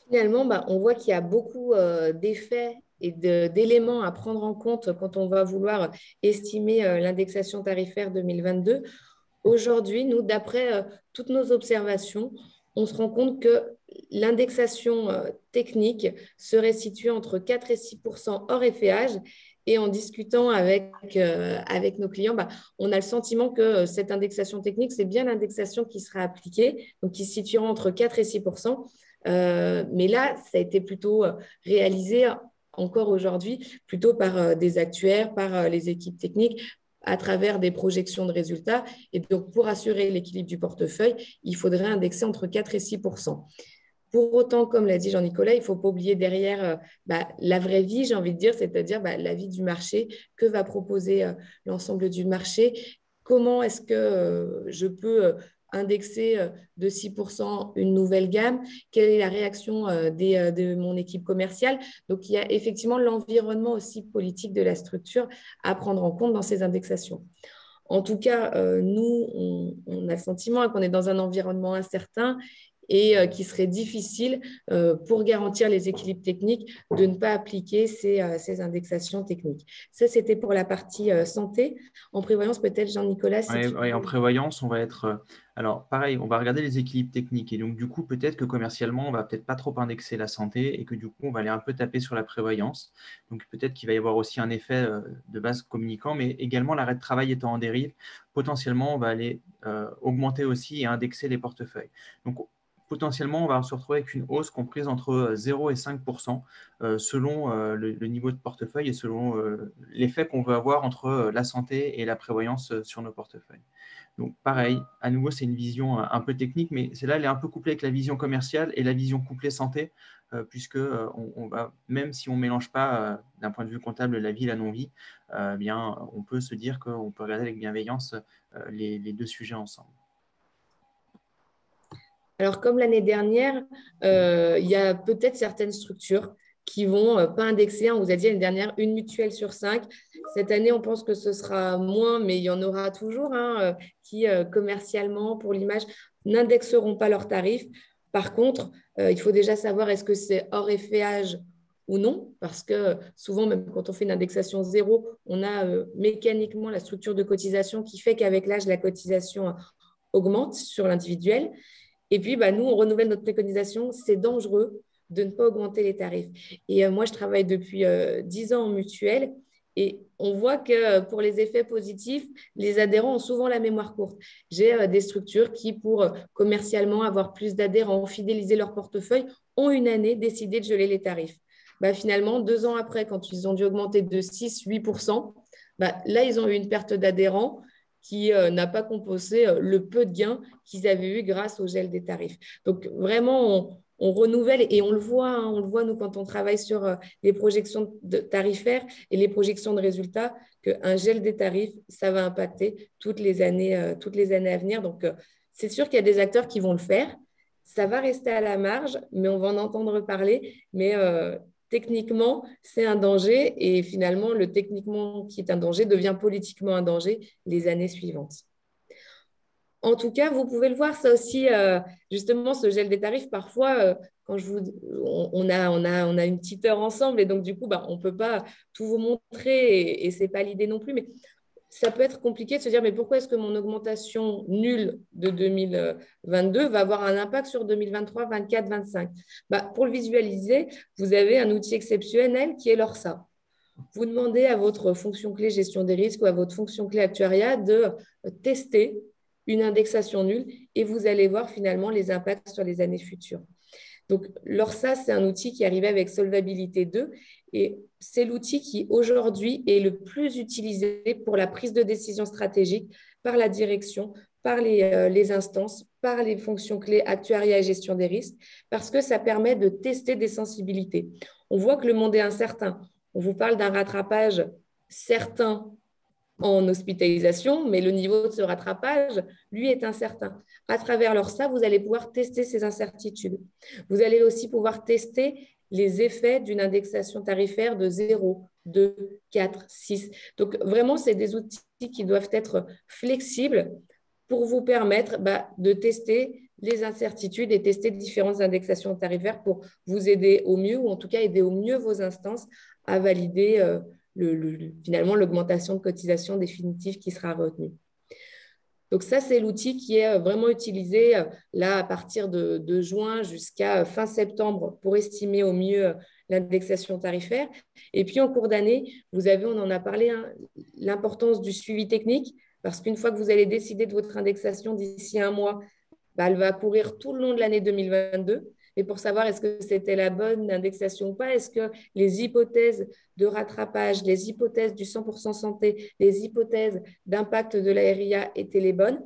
Finalement, on voit qu'il y a beaucoup d'effets et d'éléments à prendre en compte quand on va vouloir estimer l'indexation tarifaire 2022. Aujourd'hui, nous, d'après toutes nos observations, on se rend compte que l'indexation technique serait située entre 4 et 6% hors FEH. Et en discutant avec nos clients, on a le sentiment que cette indexation technique, c'est bien l'indexation qui sera appliquée, donc qui se situera entre 4 et 6%. Mais là, ça a été plutôt réalisé encore aujourd'hui, plutôt par des actuaires, par les équipes techniques, à travers des projections de résultats. Et donc, pour assurer l'équilibre du portefeuille, il faudrait indexer entre 4 et 6%. Pour autant, comme l'a dit Jean-Nicolas, il ne faut pas oublier derrière la vraie vie, j'ai envie de dire, c'est-à-dire la vie du marché, que va proposer l'ensemble du marché, comment est-ce que je peux indexer de 6% une nouvelle gamme? Quelle est la réaction de mon équipe commerciale? Donc, il y a effectivement l'environnement aussi politique de la structure à prendre en compte dans ces indexations. En tout cas, nous, on a le sentiment qu'on est dans un environnement incertain et qui serait difficile pour garantir les équilibres techniques de ne pas appliquer ces indexations techniques. Ça, c'était pour la partie santé. En prévoyance, peut-être, Jean-Nicolas, si tu En prévoyance, on va être… alors, pareil, on va regarder les équilibres techniques. Et donc, du coup, peut-être que commercialement, on va peut-être pas trop indexer la santé et que du coup, on va aller un peu taper sur la prévoyance. Donc, peut-être qu'il va y avoir aussi un effet de base communicant, mais également l'arrêt de travail étant en dérive, potentiellement, on va aller augmenter aussi et indexer les portefeuilles. Donc, potentiellement, on va se retrouver avec une hausse comprise entre 0 et 5% selon le niveau de portefeuille et selon l'effet qu'on veut avoir entre la santé et la prévoyance sur nos portefeuilles. Donc, pareil, à nouveau, c'est une vision un peu technique, mais celle-là, elle est un peu couplée avec la vision commerciale et la vision couplée santé, puisque on va, même si on ne mélange pas d'un point de vue comptable la vie et la non-vie, bien, on peut se dire qu'on peut regarder avec bienveillance les deux sujets ensemble. Alors, comme l'année dernière, il y a peut-être certaines structures qui vont pas indexer. On vous a dit l'année dernière, une mutuelle sur 5. Cette année, on pense que ce sera moins, mais il y en aura toujours qui, commercialement, pour l'image, n'indexeront pas leurs tarifs. Par contre, il faut déjà savoir est-ce que c'est hors effet ou non, parce que souvent, même quand on fait une indexation zéro, on a mécaniquement la structure de cotisation qui fait qu'avec l'âge, la cotisation augmente sur l'individuel. Et puis, nous, on renouvelle notre préconisation. C'est dangereux de ne pas augmenter les tarifs. Et moi, je travaille depuis 10 ans en mutuelle et on voit que pour les effets positifs, les adhérents ont souvent la mémoire courte. J'ai des structures qui, pour commercialement avoir plus d'adhérents, fidéliser leur portefeuille, ont une année décidé de geler les tarifs. Finalement, 2 ans après, quand ils ont dû augmenter de 6-8%, là, ils ont eu une perte d'adhérents qui n'a pas compensé le peu de gains qu'ils avaient eu grâce au gel des tarifs. Donc, vraiment, on renouvelle et on le voit, nous, quand on travaille sur les projections tarifaires et les projections de résultats, qu'un gel des tarifs, ça va impacter toutes les années à venir. Donc, c'est sûr qu'il y a des acteurs qui vont le faire. Ça va rester à la marge, mais on va en entendre parler. Mais techniquement, c'est un danger et finalement, le techniquement qui est un danger devient politiquement un danger les années suivantes. En tout cas, vous pouvez le voir, ça aussi, justement, ce gel des tarifs, parfois, quand on a une petite heure ensemble et donc, du coup, on ne peut pas tout vous montrer et ce n'est pas l'idée non plus, mais ça peut être compliqué de se dire, mais pourquoi est-ce que mon augmentation nulle de 2022 va avoir un impact sur 2023, 2024, 2025 ? Pour le visualiser, vous avez un outil exceptionnel qui est l'ORSA. Vous demandez à votre fonction clé gestion des risques ou à votre fonction clé actuariat de tester une indexation nulle et vous allez voir finalement les impacts sur les années futures. Donc, l'ORSA, c'est un outil qui est arrivé avec Solvabilité 2 et c'est l'outil qui aujourd'hui est le plus utilisé pour la prise de décision stratégique par la direction, par les instances, par les fonctions clés actuariat et gestion des risques, parce que ça permet de tester des sensibilités. On voit que le monde est incertain. On vous parle d'un rattrapage certain en hospitalisation, mais le niveau de ce rattrapage, lui, est incertain. À travers l'ORSA, vous allez pouvoir tester ces incertitudes. Vous allez aussi pouvoir tester les effets d'une indexation tarifaire de 0, 2, 4, 6. Donc, vraiment, c'est des outils qui doivent être flexibles pour vous permettre de tester les incertitudes et tester différentes indexations tarifaires pour vous aider au mieux, ou en tout cas aider au mieux vos instances à valider finalement l'augmentation de cotisation définitive qui sera retenue. Donc ça, c'est l'outil qui est vraiment utilisé là à partir de juin jusqu'à fin septembre pour estimer au mieux l'indexation tarifaire. Et puis en cours d'année, vous avez, on en a parlé, l'importance du suivi technique, parce qu'une fois que vous allez décider de votre indexation d'ici un mois, elle va courir tout le long de l'année 2022. Et pour savoir est-ce que c'était la bonne indexation ou pas, est-ce que les hypothèses de rattrapage, les hypothèses du 100% santé, les hypothèses d'impact de la RIA étaient les bonnes,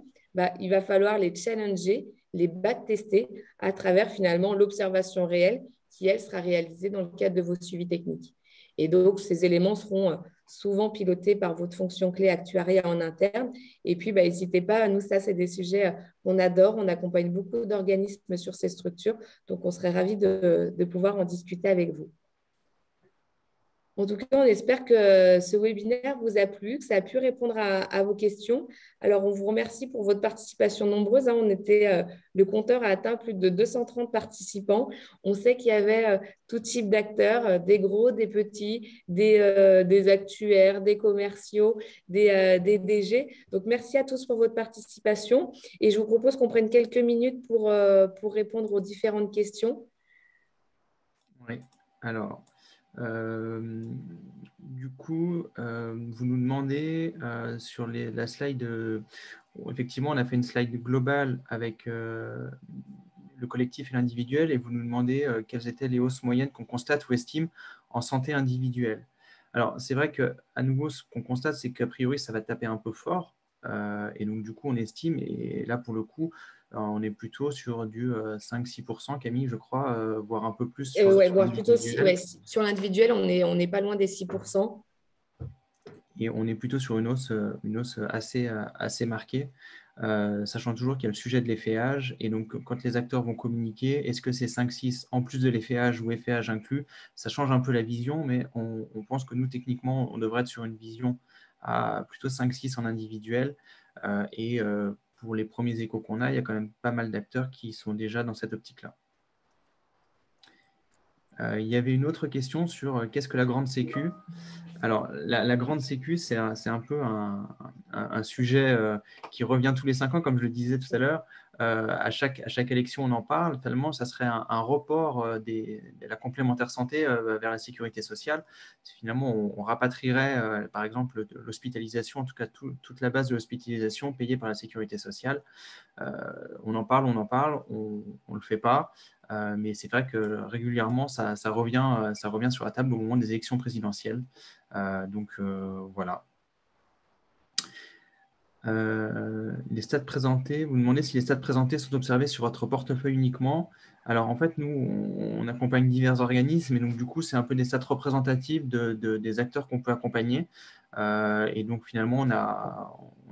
il va falloir les challenger, les backtester à travers finalement l'observation réelle qui, elle, sera réalisée dans le cadre de vos suivis techniques. Et donc, ces éléments seront souvent pilotées par votre fonction clé actuariat en interne. Et puis, n'hésitez pas, nous, ça, c'est des sujets qu'on adore. On accompagne beaucoup d'organismes sur ces structures, donc on serait ravis de pouvoir en discuter avec vous. En tout cas, on espère que ce webinaire vous a plu, que ça a pu répondre à vos questions. Alors, on vous remercie pour votre participation nombreuse. Le compteur a atteint plus de 230 participants. On sait qu'il y avait tout type d'acteurs, des gros, des petits, des actuaires, des commerciaux, des DG. Donc, merci à tous pour votre participation. Et je vous propose qu'on prenne quelques minutes pour répondre aux différentes questions. Oui, alors, du coup, vous nous demandez sur la slide, effectivement, on a fait une slide globale avec le collectif et l'individuel, et vous nous demandez quelles étaient les hausses moyennes qu'on constate ou estime en santé individuelle. Alors, c'est vrai qu'à nouveau, ce qu'on constate, c'est qu'a priori, ça va taper un peu fort, et donc du coup, on estime, et là, pour le coup, on est plutôt sur du 5-6%, Camille, je crois, voire un peu plus sur Voire plutôt l'individuel. sur l'individuel, on n'est pas loin des 6%. Et on est plutôt sur une hausse assez marquée, sachant toujours qu'il y a le sujet de l'effet âge. Et donc, quand les acteurs vont communiquer, est-ce que c'est 5-6 en plus de l'effet âge ou effet âge inclus? Ça change un peu la vision, mais on pense que nous, techniquement, on devrait être sur une vision à plutôt 5-6 en individuel. Pour les premiers échos qu'on a, il y a quand même pas mal d'acteurs qui sont déjà dans cette optique-là. Il y avait une autre question sur qu'est-ce que la grande sécu? Alors, la grande sécu, c'est un peu un sujet qui revient tous les 5 ans, comme je le disais tout à l'heure. À chaque élection, on en parle, tellement ça serait un report de la complémentaire santé vers la sécurité sociale. Finalement, on rapatrierait, par exemple, l'hospitalisation, en tout cas toute la base de l'hospitalisation payée par la sécurité sociale. On en parle, on ne le fait pas. Mais c'est vrai que régulièrement, ça revient sur la table au moment des élections présidentielles. Voilà. Les stats présentés, vous demandez si les stats présentés sont observés sur votre portefeuille uniquement. Alors, en fait, nous, on accompagne divers organismes et donc, du coup, c'est un peu des stats représentatives des acteurs qu'on peut accompagner. Et donc, finalement, on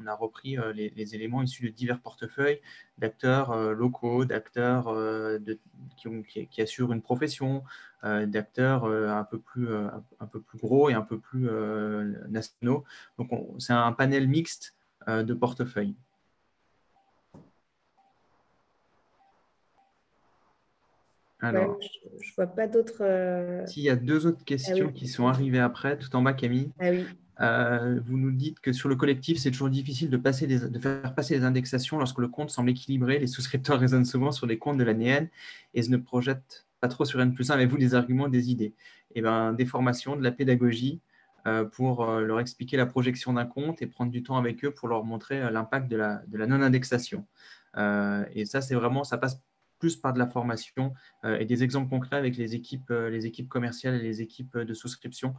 a repris les éléments issus de divers portefeuilles d'acteurs locaux, d'acteurs qui assurent une profession, d'acteurs un peu plus gros et un peu plus nationaux. Donc, c'est un panel mixte de portefeuille. Alors, je ne vois pas d'autres. S'il y a 2 autres questions qui sont arrivées après, tout en bas, Camille. Ah oui. Vous nous dites que sur le collectif, c'est toujours difficile de faire passer les indexations lorsque le compte semble équilibré. Les souscripteurs raisonnent souvent sur les comptes de l'année N et ne projettent pas trop sur N+1. Avez-vous des arguments, des idées? Des formations, de la pédagogie pour leur expliquer la projection d'un compte et prendre du temps avec eux pour leur montrer l'impact de la non-indexation. Et ça, ça passe plus par de la formation et des exemples concrets avec les équipes commerciales et les équipes de souscription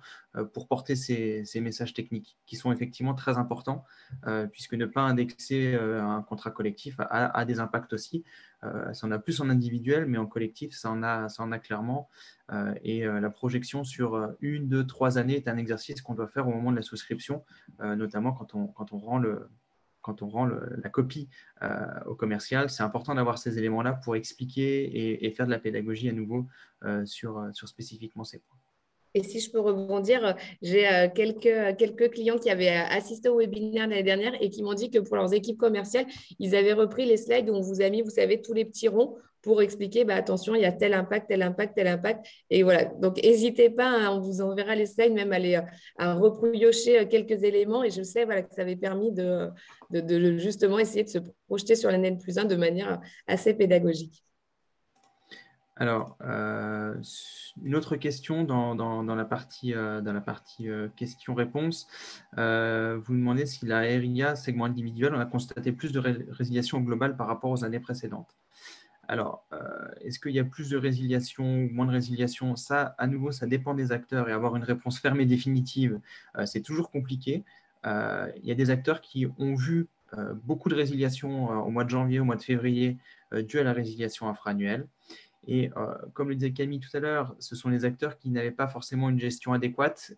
pour porter ces messages techniques qui sont effectivement très importants puisque ne pas indexer un contrat collectif a des impacts aussi. Ça en a plus en individuel, mais en collectif, ça en a clairement. La projection sur 1, 2, 3 années est un exercice qu'on doit faire au moment de la souscription, notamment quand on rend la copie au commercial. C'est important d'avoir ces éléments-là pour expliquer et faire de la pédagogie à nouveau sur spécifiquement ces points. Et si je peux rebondir, j'ai quelques clients qui avaient assisté au webinaire l'année dernière et qui m'ont dit que pour leurs équipes commerciales, ils avaient repris les slides où on vous a mis, vous savez, tous les petits ronds pour expliquer, attention, il y a tel impact, tel impact, tel impact. Et voilà, donc n'hésitez pas, hein, on vous enverra les slides, même à repiocher quelques éléments. Et je sais que ça avait permis de justement essayer de se projeter sur l'année +1 de manière assez pédagogique. Alors, une autre question dans la partie, questions-réponses. Vous demandez si la RIA, segment individuel, on a constaté plus de résiliation globale par rapport aux années précédentes. Alors, est-ce qu'il y a plus de résiliation ou moins de résiliation? Ça, à nouveau, ça dépend des acteurs et avoir une réponse ferme et définitive, c'est toujours compliqué. Il y a des acteurs qui ont vu beaucoup de résiliation au mois de janvier, au mois de février, dû à la résiliation infra-annuelle. Et comme le disait Camille tout à l'heure, ce sont les acteurs qui n'avaient pas forcément une gestion adéquate.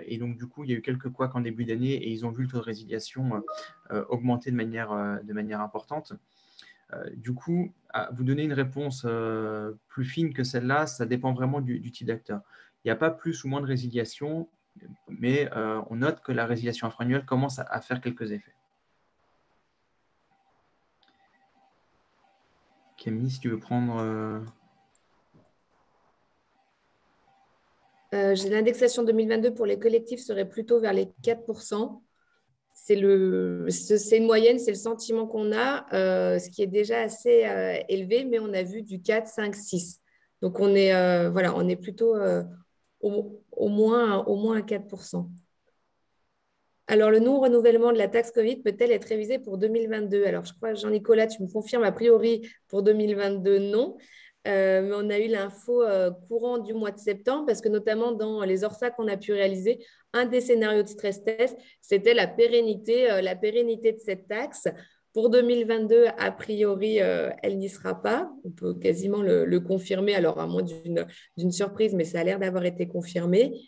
Et donc, du coup, il y a eu quelques couacs en début d'année et ils ont vu le taux de résiliation augmenter de manière importante. Du coup, vous donner une réponse plus fine que celle-là, ça dépend vraiment du type d'acteur. Il n'y a pas plus ou moins de résiliation, mais on note que la résiliation infra-annuelle commence à faire quelques effets. Camille, si tu veux prendre… J'ai l'indexation 2022 pour les collectifs serait plutôt vers les 4%. C'est une moyenne, c'est le sentiment qu'on a, ce qui est déjà assez élevé, mais on a vu du 4, 5, 6. Donc, on est plutôt au moins à 4%. Alors, le non-renouvellement de la taxe Covid peut-elle être révisé pour 2022? Alors, je crois, Jean-Nicolas, tu me confirmes, a priori, pour 2022, non. Mais on a eu l'info courant du mois de septembre parce que notamment dans les ORSA qu'on a pu réaliser, un des scénarios de stress test, c'était la pérennité de cette taxe. Pour 2022, a priori, elle n'y sera pas. On peut quasiment le confirmer, alors à moins d'une surprise, mais ça a l'air d'avoir été confirmé.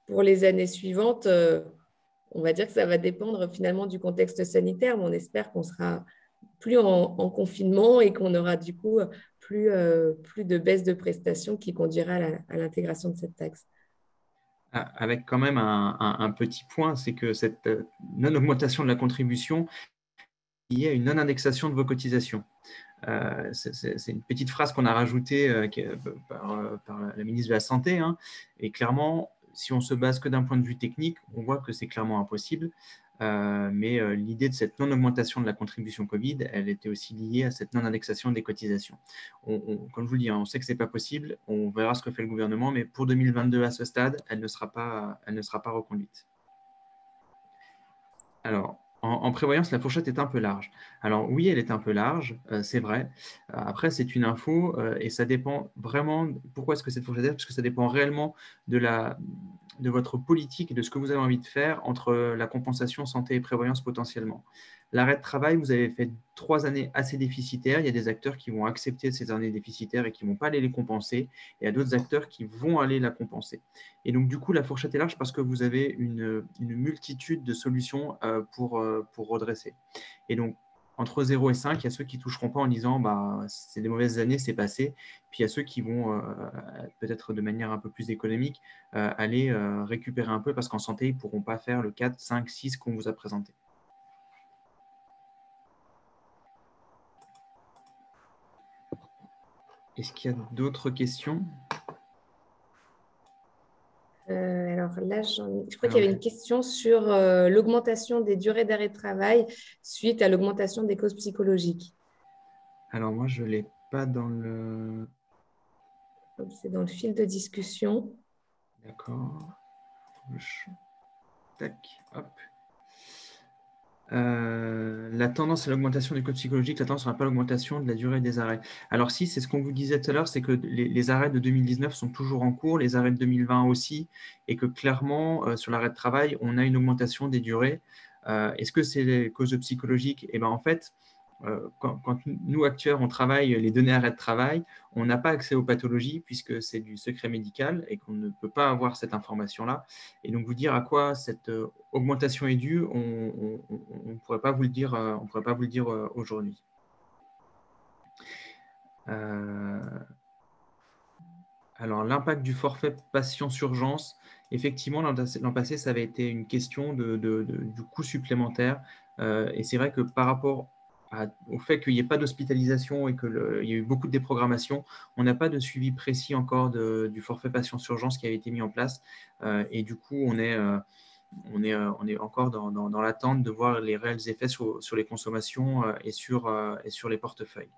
Pour les années suivantes, on va dire que ça va dépendre finalement du contexte sanitaire, mais on espère qu'on sera plus en confinement et qu'on aura du coup plus de baisse de prestations qui conduira à l'intégration de cette taxe. Avec quand même un petit point, c'est que cette non-augmentation de la contribution est liée à une non-indexation de vos cotisations. C'est une petite phrase qu'on a rajoutée par la ministre de la Santé. Hein, et clairement, si on se base que d'un point de vue technique, on voit que c'est clairement impossible. Mais l'idée de cette non-augmentation de la contribution Covid, elle était aussi liée à cette non-indexation des cotisations. Comme je vous le dis, hein, on sait que ce n'est pas possible, on verra ce que fait le gouvernement, mais pour 2022 à ce stade, elle ne sera pas reconduite. Alors, en prévoyance, la fourchette est un peu large. Alors oui, elle est un peu large, c'est vrai. Après, c'est une info et ça dépend vraiment… Pourquoi est-ce que cette fourchette est large? Parce que ça dépend réellement de votre politique et de ce que vous avez envie de faire entre la compensation santé et prévoyance potentiellement. L'arrêt de travail, vous avez fait 3 années assez déficitaires. Il y a des acteurs qui vont accepter ces années déficitaires et qui ne vont pas aller les compenser. Et il y a d'autres acteurs qui vont aller la compenser. Et donc, du coup, la fourchette est large parce que vous avez une multitude de solutions pour redresser. Et donc, entre 0 et 5, il y a ceux qui ne toucheront pas en disant bah, c'est des mauvaises années, c'est passé. Puis il y a ceux qui vont, peut-être de manière un peu plus économique, aller récupérer un peu parce qu'en santé, ils ne pourront pas faire le 4, 5, 6 qu'on vous a présenté. Est-ce qu'il y a d'autres questions? Alors là, je crois qu'il y avait une question sur l'augmentation des durées d'arrêt de travail suite à l'augmentation des causes psychologiques. Alors moi, je ne l'ai pas dans le… C'est dans le fil de discussion. D'accord. Tac, hop. La tendance à l'augmentation du code psychologique, la tendance n'est pas l'augmentation de la durée des arrêts. Alors si, c'est ce qu'on vous disait tout à l'heure, c'est que les arrêts de 2019 sont toujours en cours, les arrêts de 2020 aussi, et que clairement, sur l'arrêt de travail, on a une augmentation des durées. Est-ce que c'est les causes psychologiques? Eh bien, en fait, quand nous, acteurs, on travaille les données arrêt de travail, on n'a pas accès aux pathologies puisque c'est du secret médical et qu'on ne peut pas avoir cette information-là. Et donc, vous dire à quoi cette augmentation est due, on ne pourrait pas vous le dire, aujourd'hui. Alors, l'impact du forfait patience urgence, effectivement, l'an passé, ça avait été une question du coût supplémentaire. Et c'est vrai que par rapport au fait qu'il n'y ait pas d'hospitalisation et qu'il y a eu beaucoup de déprogrammation, on n'a pas de suivi précis encore du forfait patience urgence qui avait été mis en place. Et du coup, on est encore dans l'attente de voir les réels effets sur les consommations et sur les portefeuilles.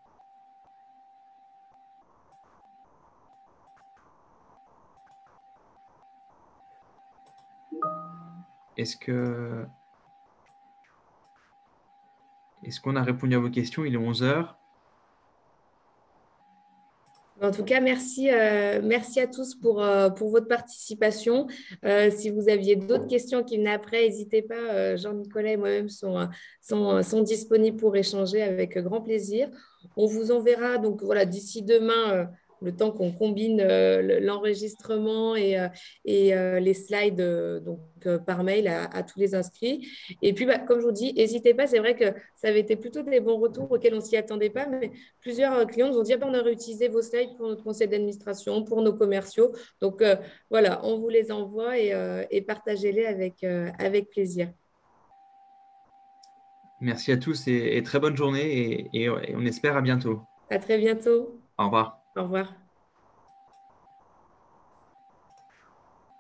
Est-ce qu'on a répondu à vos questions? Il est 11 heures. En tout cas, merci à tous pour votre participation. Si vous aviez d'autres questions qui venaient après, n'hésitez pas. Jean-Nicolas et moi-même sont disponibles pour échanger avec grand plaisir. On vous enverra donc voilà d'ici demain le temps qu'on combine l'enregistrement et les slides par mail à tous les inscrits. Et puis, bah, comme je vous dis, n'hésitez pas. C'est vrai que ça avait été plutôt des bons retours auxquels on ne s'y attendait pas, mais plusieurs clients nous ont dit, ah, ben, on a réutilisé vos slides pour notre conseil d'administration, pour nos commerciaux. Donc, voilà, on vous les envoie et partagez-les avec plaisir. Merci à tous et très bonne journée et on espère à bientôt. À très bientôt. Au revoir. Au revoir.